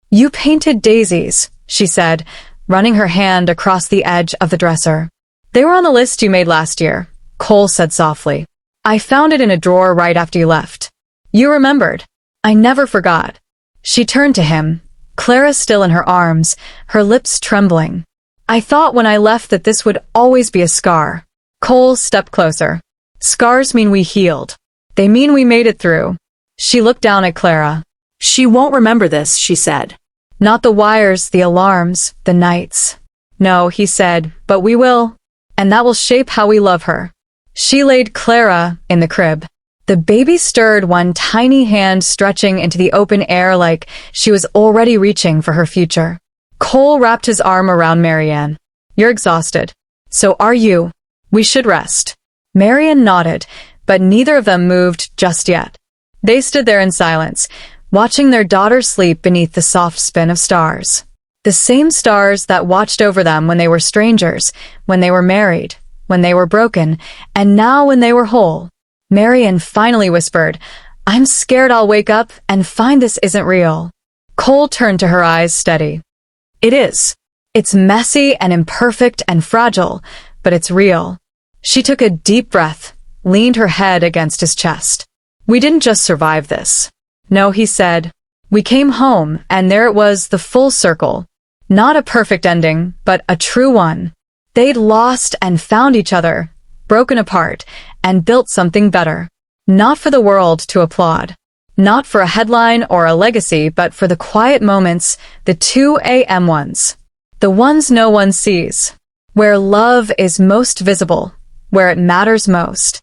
You painted daisies, she said, running her hand across the edge of the dresser. They were on the list you made last year, Cole said softly. I found it in a drawer right after you left. You remembered. I never forgot. She turned to him, Clara still in her arms, her lips trembling. I thought when I left that this would always be a scar. Cole stepped closer. Scars mean we healed. They mean we made it through. She looked down at Clara. She won't remember this, she said. Not the wires, the alarms, the nights. No, he said, but we will. And that will shape how we love her. She laid Clara in the crib. The baby stirred, one tiny hand stretching into the open air like she was already reaching for her future. Cole wrapped his arm around Marianne. You're exhausted. So are you. We should rest. Marianne nodded, but neither of them moved just yet. They stood there in silence, watching their daughter sleep beneath the soft spin of stars. The same stars that watched over them when they were strangers, when they were married, when they were broken, and now when they were whole. Marian finally whispered, I'm scared I'll wake up and find this isn't real. Cole turned to her, eyes steady. It is. It's messy and imperfect and fragile, but it's real. She took a deep breath, leaned her head against his chest. We didn't just survive this. No, he said. We came home, and there it was, the full circle. Not a perfect ending, but a true one. They'd lost and found each other, broken apart, and built something better. Not for the world to applaud. Not for a headline or a legacy, but for the quiet moments, the 2 a.m. ones. The ones no one sees. Where love is most visible. Where it matters most.